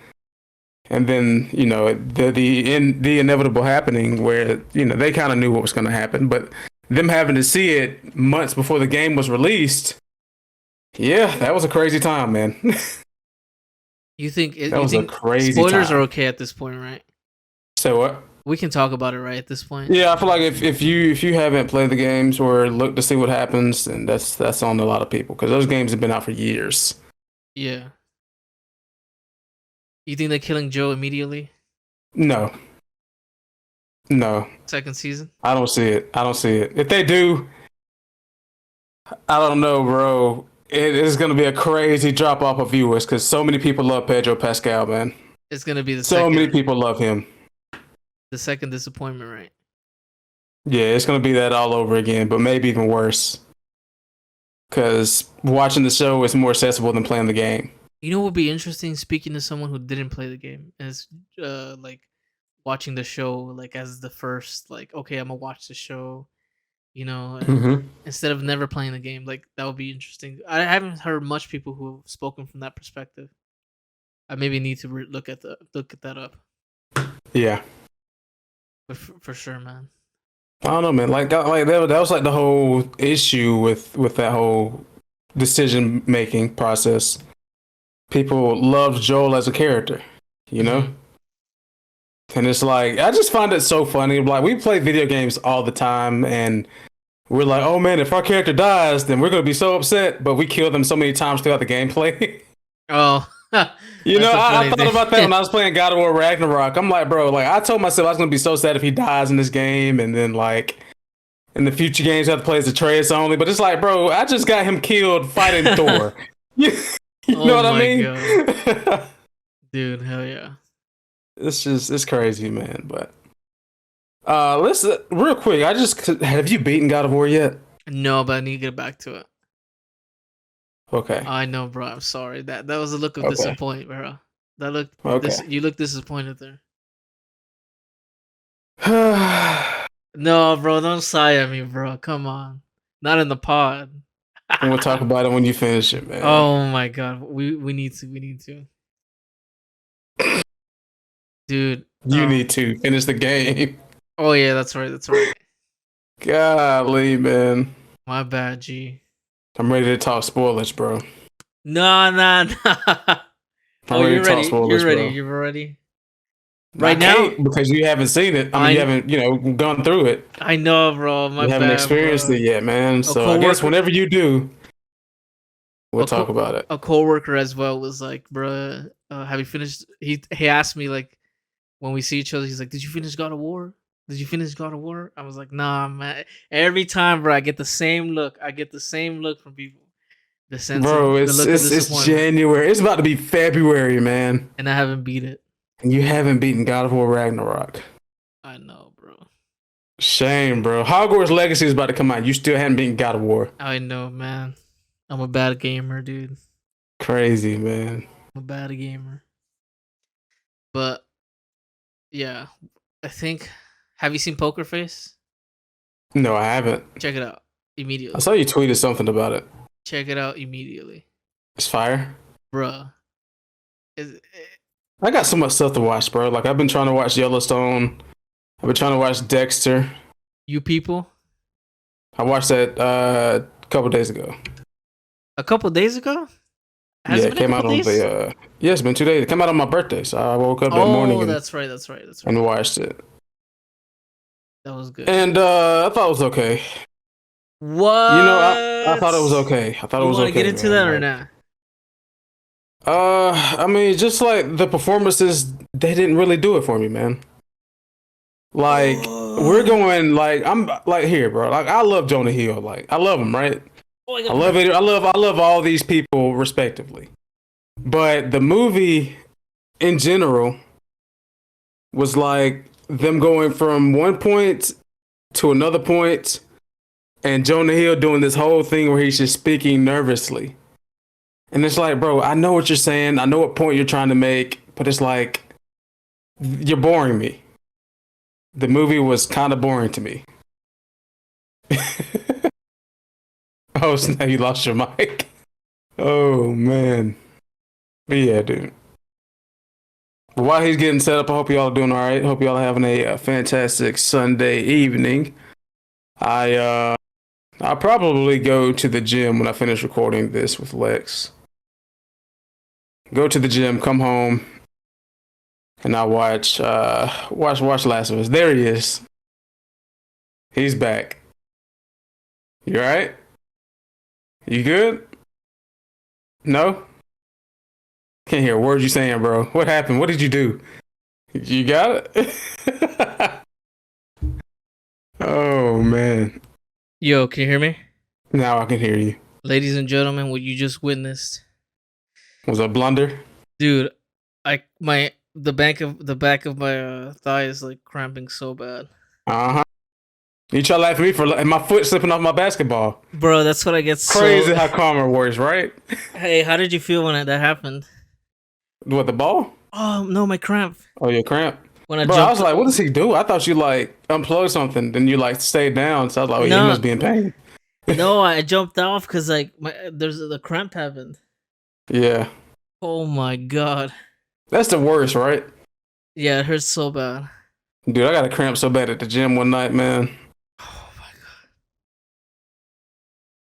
And then, the inevitable happening where, they kind of knew what was going to happen, but them having to see it months before the game was released. Yeah, that was a crazy time, man. You think That you was a think crazy spoilers are time. okay at this point, right? So what? We can talk about it right at this point. Yeah, I feel like if you haven't played the games or looked to see what happens, then that's on a lot of people because those games have been out for years. Yeah. You think they're killing Joe immediately? No, no, Second season? I don't see it. I don't see it. If they do, I don't know, bro. It is going to be a crazy drop off of viewers because so many people love Pedro Pascal, man. It's gonna be So many people love him. the second disappointment, right? Yeah, it's going to be that all over again, but maybe even worse. Because watching the show is more accessible than playing the game. You know what would be interesting? Speaking to someone who didn't play the game, is like watching the show like as the first like, okay, I'm gonna watch the show, and Mm-hmm. instead of never playing the game, like that would be interesting. I haven't heard much people who have spoken from that perspective. I maybe need to look at that up, Yeah. but for sure, man. I don't know, man. Like that was like the whole issue with that whole decision making process. People loved Joel as a character, you know? Mhm. And it's like I just find it so funny. Like we play video games all the time and We're like, oh man, if our character dies, then we're gonna be so upset. But we kill them so many times throughout the gameplay. Oh, You know, that's a I funny thought thing. about that when I was playing God of War Ragnarok. I'm like, bro, like I told myself I was gonna be so sad if he dies in this game, and then like in the future games I have to play as Atreus only. But it's like, bro, I just got him killed fighting Thor. You know Oh what I my mean? god, dude, hell yeah. It's crazy, man. But let's real quick. I just have you beaten God of War yet? No, but I need to get back to it. Okay, I know, bro. I'm sorry. That was a look of okay, disappointment, bro. That look okay. this you look disappointed there. No, bro, don't sigh at me, bro. Come on. Not in the pod. We'll talk about it when you finish it, man. Oh my god. We need to. We need to. Dude. You need to finish the game. Oh yeah, that's right. That's right. Golly, man. My bad, G. I'm ready to talk spoilers, bro. No, nah, nah. Oh, I'm ready you're to talk ready. spoilers, You're ready. bro. You're ready. I Right now, can't because you haven't seen it. I mean, you haven't, gone through it. I know, bro. My You haven't bad, experienced bro. it yet, man. A So I guess coworker, whenever you do, we'll a talk co- about it. a coworker as well was like, "Bruh, have you finished?" He asked me like when we see each other. He's like, "Did you finish God of War? Did you finish God of War?" I was like, "Nah, man." Every time, bro, I get the same look. I get the same look from people. The sense of Bro, the it's look of it's it's disappointment, January. It's about to be February, man. and I haven't beat it. And you haven't beaten God of War Ragnarok. I know, bro. Shame, bro. Hogwarts Legacy is about to come out. You still haven't beaten God of War. I know, man. I'm a bad gamer, dude. Crazy, man. I'm a bad gamer. But yeah, I think. Have you seen Poker Face? No, I haven't. Check it out I immediately. saw you tweeted something about it. Check it out immediately, It's fire. bruh. I got so much stuff to watch, bro. Like I've been trying to watch Yellowstone. I've been trying to watch Dexter. You people. I watched that a couple days ago. A couple days ago. Has Yeah, it it been a came out couple on days? the yeah, it's been 2 days. It came out on my birthday, so I woke up that morning Oh, that's right. That's right. That's right. and watched it. That was good. And I thought it was okay. What? You know, I thought it was okay. I thought it You was want to okay, get into man. that or Like, not? I mean, just like the performances, they didn't really do it for me, man. Like we're going like I'm like here, bro. Like I love Jonah Hill. Like I love him, right? Oh, I love it. I love all these people respectively. But the movie in general was like them going from one point to another point and Jonah Hill doing this whole thing where he's just speaking nervously. And it's like, bro, I know what you're saying. I know what point you're trying to make, but it's like you're boring me. The movie was kind of boring to me. Oh, so now you lost your mic. Oh man. But yeah, dude. But while he's getting set up, I hope y'all are doing all right. Hope y'all are having a fantastic Sunday evening. I'll probably go to the gym when I finish recording this with Lex. Go to the gym, come home, and I watch Last of Us. There he is. He's back. You all right? You good? No? Can't hear a word you saying, bro. What happened? What did you do? You got it? Oh man. Yo, can you hear me? Now I can hear you. Ladies and gentlemen, what you just witnessed, Was a blunder? dude. The back of my thigh is like cramping so bad. Uh-huh. You try to laugh at me for my foot slipping off my basketball. Bro, that's what I get. Crazy how karma works, right? Hey, how did you feel when that happened? What, the ball? Oh no, my cramp. Oh, your cramp? When I Bro, I jumped. was like, what does he do? I thought you like unplugged something, then you like stayed down. So I was like, oh, yeah, he No. must be in pain. No, I jumped off because like there's the cramp happened. Yeah. Oh my god. That's the worst, right? Yeah, it hurts so bad. Dude, I got a cramp so bad at the gym one night, man. Oh my god.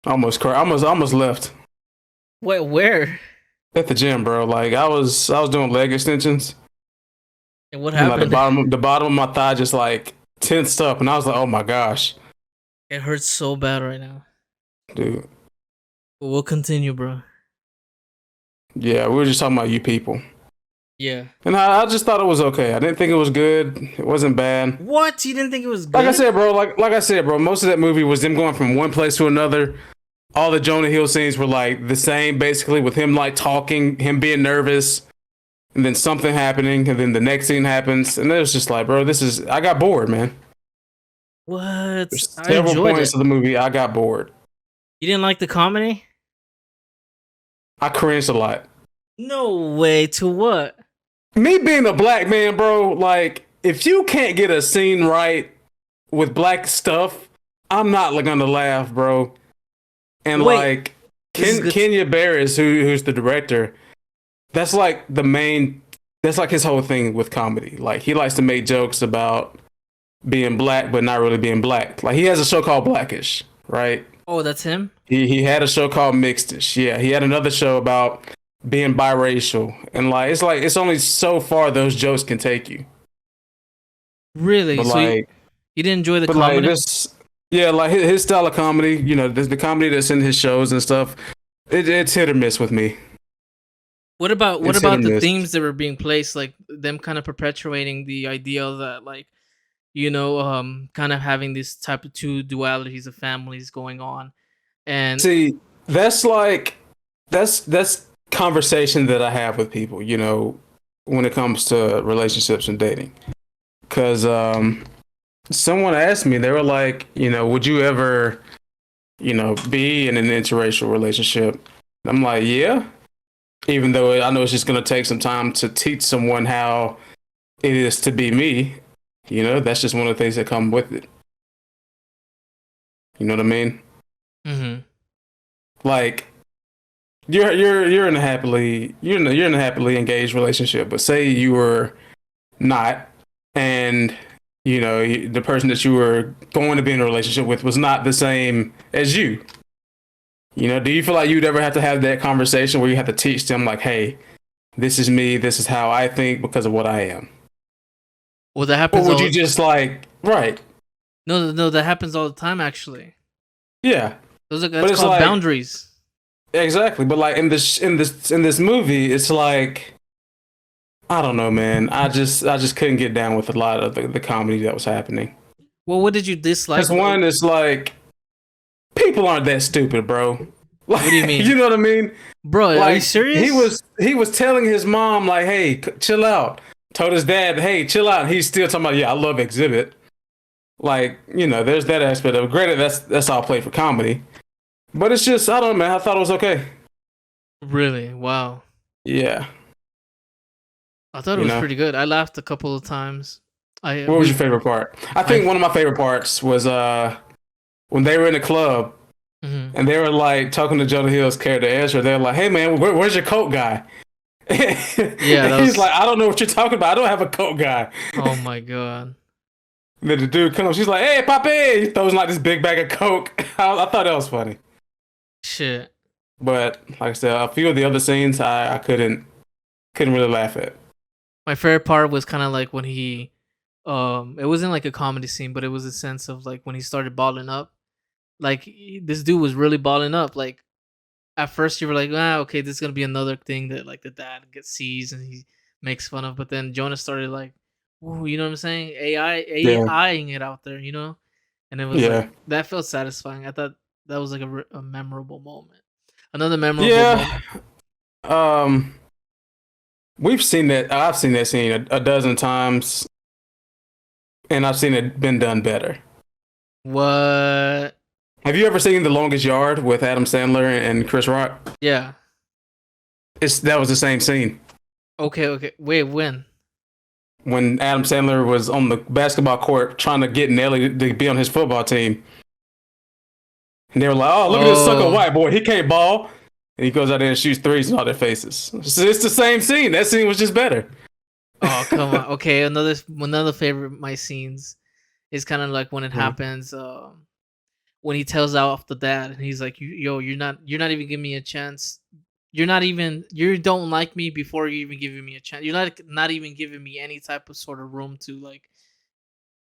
I almost cried. I almost left Wait, where? at the gym, bro. Like I was doing leg extensions. And what And like happened? the bottom of my thigh just like tensed up, and I was like, "Oh my gosh!" It hurts so bad right now. dude. But we'll continue, bro. Yeah, we were just talking about you people. Yeah. And I just thought it was okay. I didn't think it was good. It wasn't bad. What? You didn't think it was Like I good? said, bro, like I said, bro, most of that movie was them going from one place to another. All the Jonah Hill scenes were like the same, basically, with him like talking, him being nervous, and then something happening, and then the next scene happens, and it was just like, bro, this is. I got bored, man. What? There's I several enjoyed points it. of the movie I got bored. You didn't like the comedy? I cringed a lot. No way. To what? Me being a black man, bro, like if you can't get a scene right with black stuff, I'm not like gonna laugh, bro. And Wait. like This is good. Kenya Barris, who's the director, that's like the main. That's like his whole thing with comedy. Like he likes to make jokes about being black, but not really being black. Like he has a show called Blackish, right? Oh, that's him? He had a show called Mixedish. Yeah, he had another show about being biracial, and like it's only so far those jokes can take you. Really? But So like, you didn't enjoy the but like comedy? this, yeah, like his style of comedy, the comedy that's in his shows and stuff, it's hit or miss with me. What It's hit or about the miss. themes that were being placed, like them kind of perpetuating the idea that like kind of having this type of two dualities of families going on, and See, that's like that's conversation that I have with people, when it comes to relationships and dating. Because someone asked me, they were like, would you ever, be in an interracial relationship? I'm like, yeah. Even though I know it's just going to take some time to teach someone how it is to be me, that's just one of the things that come with it. You know what I mean? Mhm. Like you're in a happily engaged relationship, but say you were not, and the person that you were going to be in a relationship with was not the same as you. Do you feel like you'd ever have to have that conversation where you have to teach them like, hey, this is me, this is how I think because of what I am? Well, that Or happens would you all. just like, right? No, that happens all the time. Actually, Yeah, those are but that's it's called like boundaries. exactly. But like in this movie, it's like I don't know, man. I just couldn't get down with a lot of the comedy that was happening. Well, what did you Because dislike? one is like people aren't that stupid, bro. What do you Like you mean, know what I mean? bro? Are you Like he serious? was he was telling his mom like, "Hey, chill out." Told his dad, "Hey, chill out." He's still talking about, "Yeah, I love Exhibit." Like there's that aspect of it. Granted, that's all played for comedy, but it's just I don't know, man. I thought it was okay. Really? Wow. Yeah, I thought it you was know. pretty good. I laughed a couple of times. I What was we your favorite part? I my think one of my favorite parts was when they were in the club mhm. and they were like talking to Jonah Hill's character Ezra. They're like, "Hey, man, where's your coat guy?" Yeah, And that he's was. like, "I don't know what you're talking about. I don't have a coat guy." Oh my god. Then the dude comes. She's like, "Hey, Papi!" He throws like this big bag of coke. I thought that was funny, Shit. but like I said, a few of the other scenes I couldn't really laugh at. My favorite part was kind of like when he, it wasn't like a comedy scene, but it was a sense of like when he started balling up. Like this dude was really balling up. Like at first you were like, okay, this is gonna be another thing that like the dad gets sees and he makes fun of. But then Jonah started like, ooh, you know what I'm saying? Yeah, AIing it out there, and it was like yeah, that felt satisfying. I thought that was like a memorable moment. Another memorable yeah. moment. Um, we've seen that. I've seen that scene a dozen times, and I've seen it been done better. What? Have you ever seen The Longest Yard with Adam Sandler and Chris Rock? Yeah. That was the same scene Okay. Okay. Wait. When? when Adam Sandler was on the basketball court trying to get Nelly to be on his football team, and they were like, "Oh, look at this sucker Oh. white boy. He can't ball." And he goes out there and shoots threes in all their faces. So it's the same scene. That scene was just better. Oh, come on. Okay. Another favorite of my scenes is kind of like when it Mhm. happens. When he tells off the dad and he's like, Yo, you're not even giving me a chance. You don't like me before you even giving me a chance. You're not even giving me any type of sort of room to like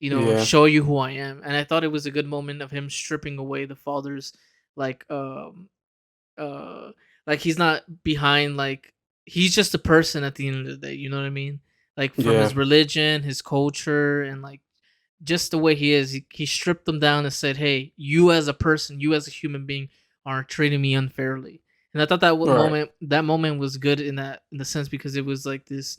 Yeah. show you who I am. And I thought it was a good moment of him stripping away the father's like uh like he's not behind, like he's just a person at the end of the day, you know what I mean? Like from Yeah. his religion, his culture, and like just the way he is, he stripped them down and said, "Hey, you as a person, you as a human being, are treating me unfairly." And I thought Right. that moment was good in that in the sense because it was like this,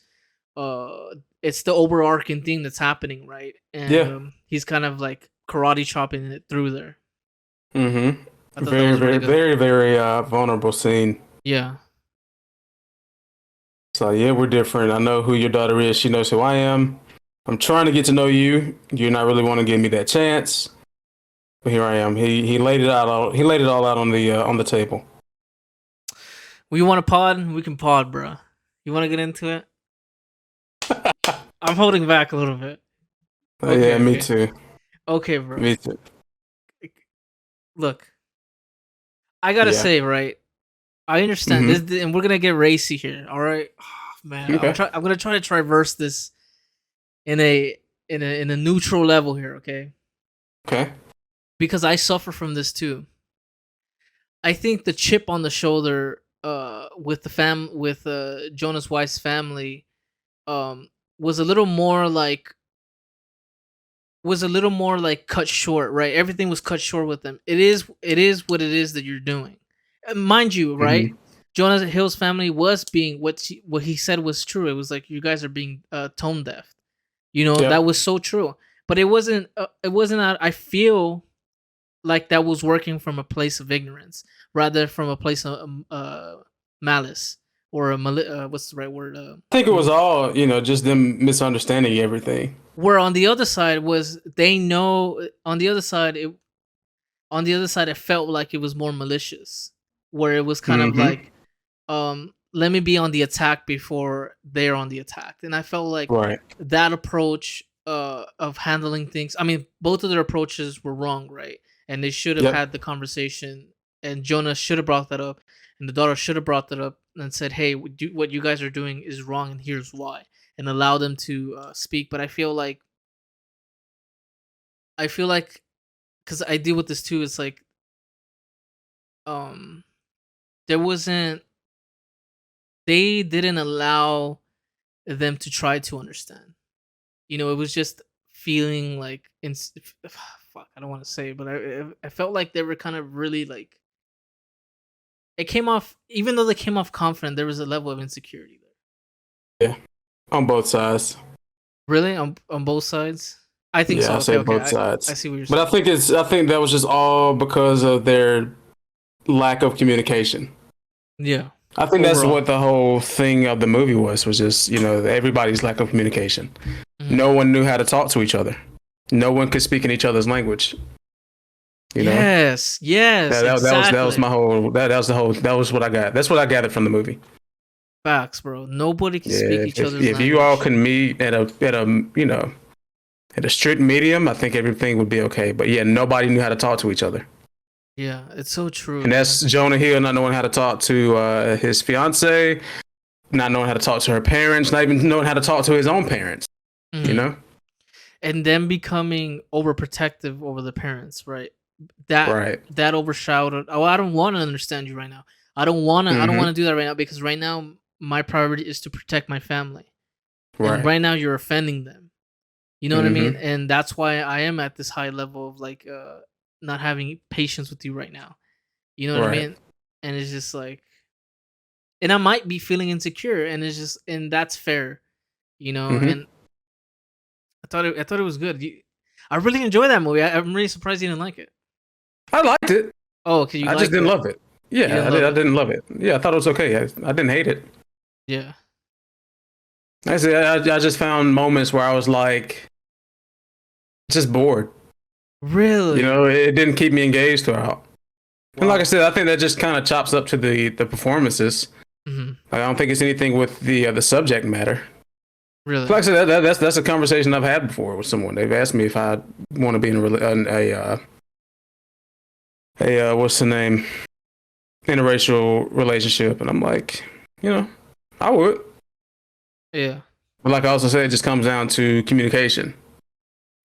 it's the overarching thing that's happening, right? And Yeah. he's kind of like karate chopping it through there. Mm-hmm. I thought that Very, was really very, good. very, very vulnerable scene. Yeah, So yeah, we're different. I know who your daughter is. She knows who I am. I'm trying to get to know you. You're not really want to give me that chance. But here I am. He laid it out. He laid it all out on the table. we want to pod, we can pod, bro. You want to get into it? I'm holding back a little bit. Yeah, Okay, me okay, too. okay, bro. Me too. Look, I gotta Yeah. say, right? I understand Mm-hmm. this, and we're gonna get racy here. All right, man. Okay. I'm gonna try to traverse this in a in a neutral level here, okay? Okay. Because I suffer from this too. I think the chip on the shoulder, with the with Jonah's wife's family, um, was a little more like cut short, right? Everything was cut short with them. It is what it is that you're doing. Mind you, right? Mm-hmm. Jonah Hill's family was being what he said was true. It was like you guys are being tone deaf. That Yep. was so true. But it wasn't. It wasn't. I feel like that was working from a place of ignorance rather from a place of malice or what's the right word? I think it was all, just them misunderstanding everything. Where on the other side was they know on the other side it it felt like it was more malicious, where it was kind of Mm-hmm. like, let me be on the attack before they're on the attack. And I felt like Right. that approach of handling things, I mean, both of their approaches were wrong, right? And they should have Yep. had the conversation, and Jonah should have brought that up, and the daughter should have brought that up and said, "Hey, what you guys are doing is wrong, and here's why," and allow them to speak. But I feel like because I deal with this too, it's like, um there wasn't they didn't allow them to try to understand. It was just feeling like fuck, I don't want to say, but I felt like they were kind of really like, it came off, even though they came off confident, there was a level of insecurity there. Yeah. On both sides. Really, on both sides. I think Yeah, so. I Okay, say okay. both I sides. see what you're But saying. I think that was just all because of their lack of communication. Yeah. I think that's Overall. what the whole thing of the movie was just, everybody's lack of communication. Mhm. No one knew how to talk to each other. No one could speak in each other's language. You know, Yes. Yes. that was Exactly. my whole that was what I got. That's what I gathered from the movie. Facts, bro. Nobody can speak Yeah, each other's if you all language. can meet at a strict medium, I think everything would be okay. But yeah, nobody knew how to talk to each other. Yeah, it's so And true. that's Jonah Hill not knowing how to talk to his fiance, not knowing how to talk to her parents, not even knowing how to talk to his own parents. You Mhm. know, And them becoming overprotective over the parents, right? That right? that overshadowed. Oh, I don't want to understand you right now. I don't want Mm-hmm. to do that right now because right now my priority is to protect my family. And Right. right now you're offending them. You know what I mean? Mm-hmm. And that's why I am at this high level of like not having patience with you right now. You know what I Right. mean? And it's just like, and I might be feeling insecure, and it's just, and that's fair, Mm-hmm. and I thought it was good. I really enjoyed that movie. I'm really surprised you didn't like it. I liked it. Oh, okay, you I just liked didn't it. love it. You Yeah, didn't I did. love I it. didn't love it. Yeah, I thought it was okay. I didn't hate it. Yeah. I said I just found moments where I was like just bored. Really? It didn't keep me engaged throughout. And like I Wow. said, I think that just kind of chops up to the performances. Hmm. Like, I don't think it's anything with the subject matter. Like Really? I said, that's a conversation I've had before with someone. They've asked me if I want to be in what's the name, interracial relationship, and I'm like, I would. Yeah. But like I also said, it just comes down to communication.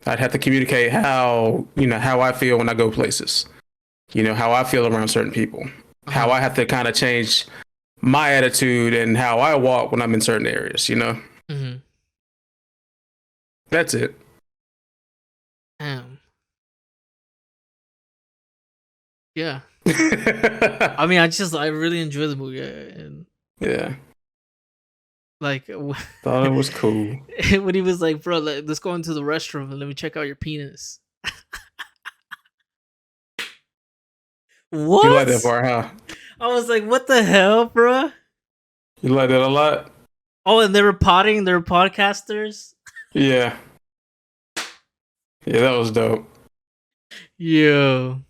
I'd have to communicate how, how I feel when I go places. How I feel around certain people. How I have to kind of change my attitude and how I walk when I'm in certain areas. Mm-hmm. That's it. Damn. Yeah. I mean, I really enjoy the movie, and yeah. like Thought it was cool. when he was like, "Bro, let's go into the restroom and let me check out your penis." You like that What? part, huh? I was like, "What the hell, bro?" You like that a lot? Oh, and they were potting. They're podcasters. Yeah. Yeah, that was dope. Yo.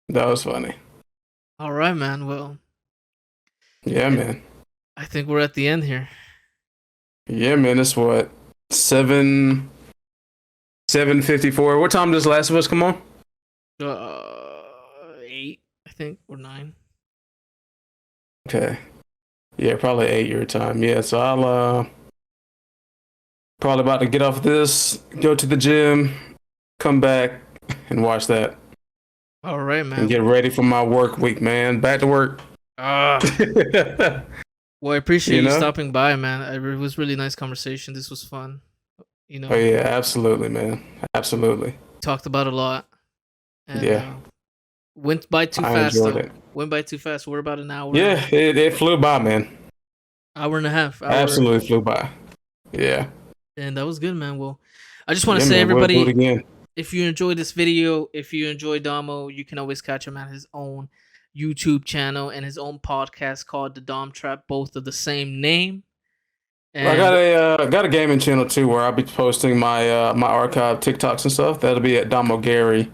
That was funny. All right, man. Well, Yeah, man. I think we're at the end here. Yeah, man. It's what 7:54. What time does Last of Us come on? 8, I think, or 9. Okay. Yeah, probably 8 your time. Yeah, so I'll probably about to get off this, go to the gym, come back, and watch that. All right, man. And get ready for my work week, man. Back to work. Well, I appreciate you stopping by, man. It was really nice conversation. This was fun. Oh yeah, absolutely, man. Absolutely. Talked about a lot. And, yeah. Went by too fast. Though. Went by too fast. We're about an hour. Yeah, it flew by, man. Hour and a half. Absolutely flew by. Yeah. And that was good, man. Well, I just want to say, everybody, we'll do it again. If you enjoyed this video, if you enjoy Domo, you can always catch him at his own YouTube channel and his own podcast called The Dom Trap, both of the same name. And I got a gaming channel too, where I'll be posting my my archive TikToks and stuff. That'll be at Domogary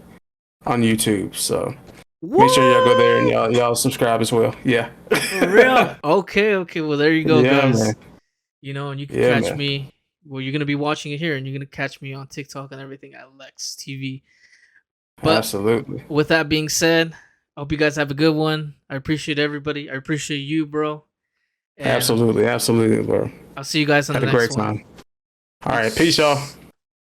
on YouTube. So make sure y'all go there and y'all subscribe as well. Yeah. For real? Okay. Well, there you go, guys. Man. And you can catch me. Well, you're gonna be watching it here, and you're gonna catch me on TikTok and everything at Lex TV. But absolutely. With that being said, I hope you guys have a good one. I appreciate everybody. I appreciate you, bro. And absolutely, bro. I'll see you guys on the next one. Had a great time. All right, peace, y'all.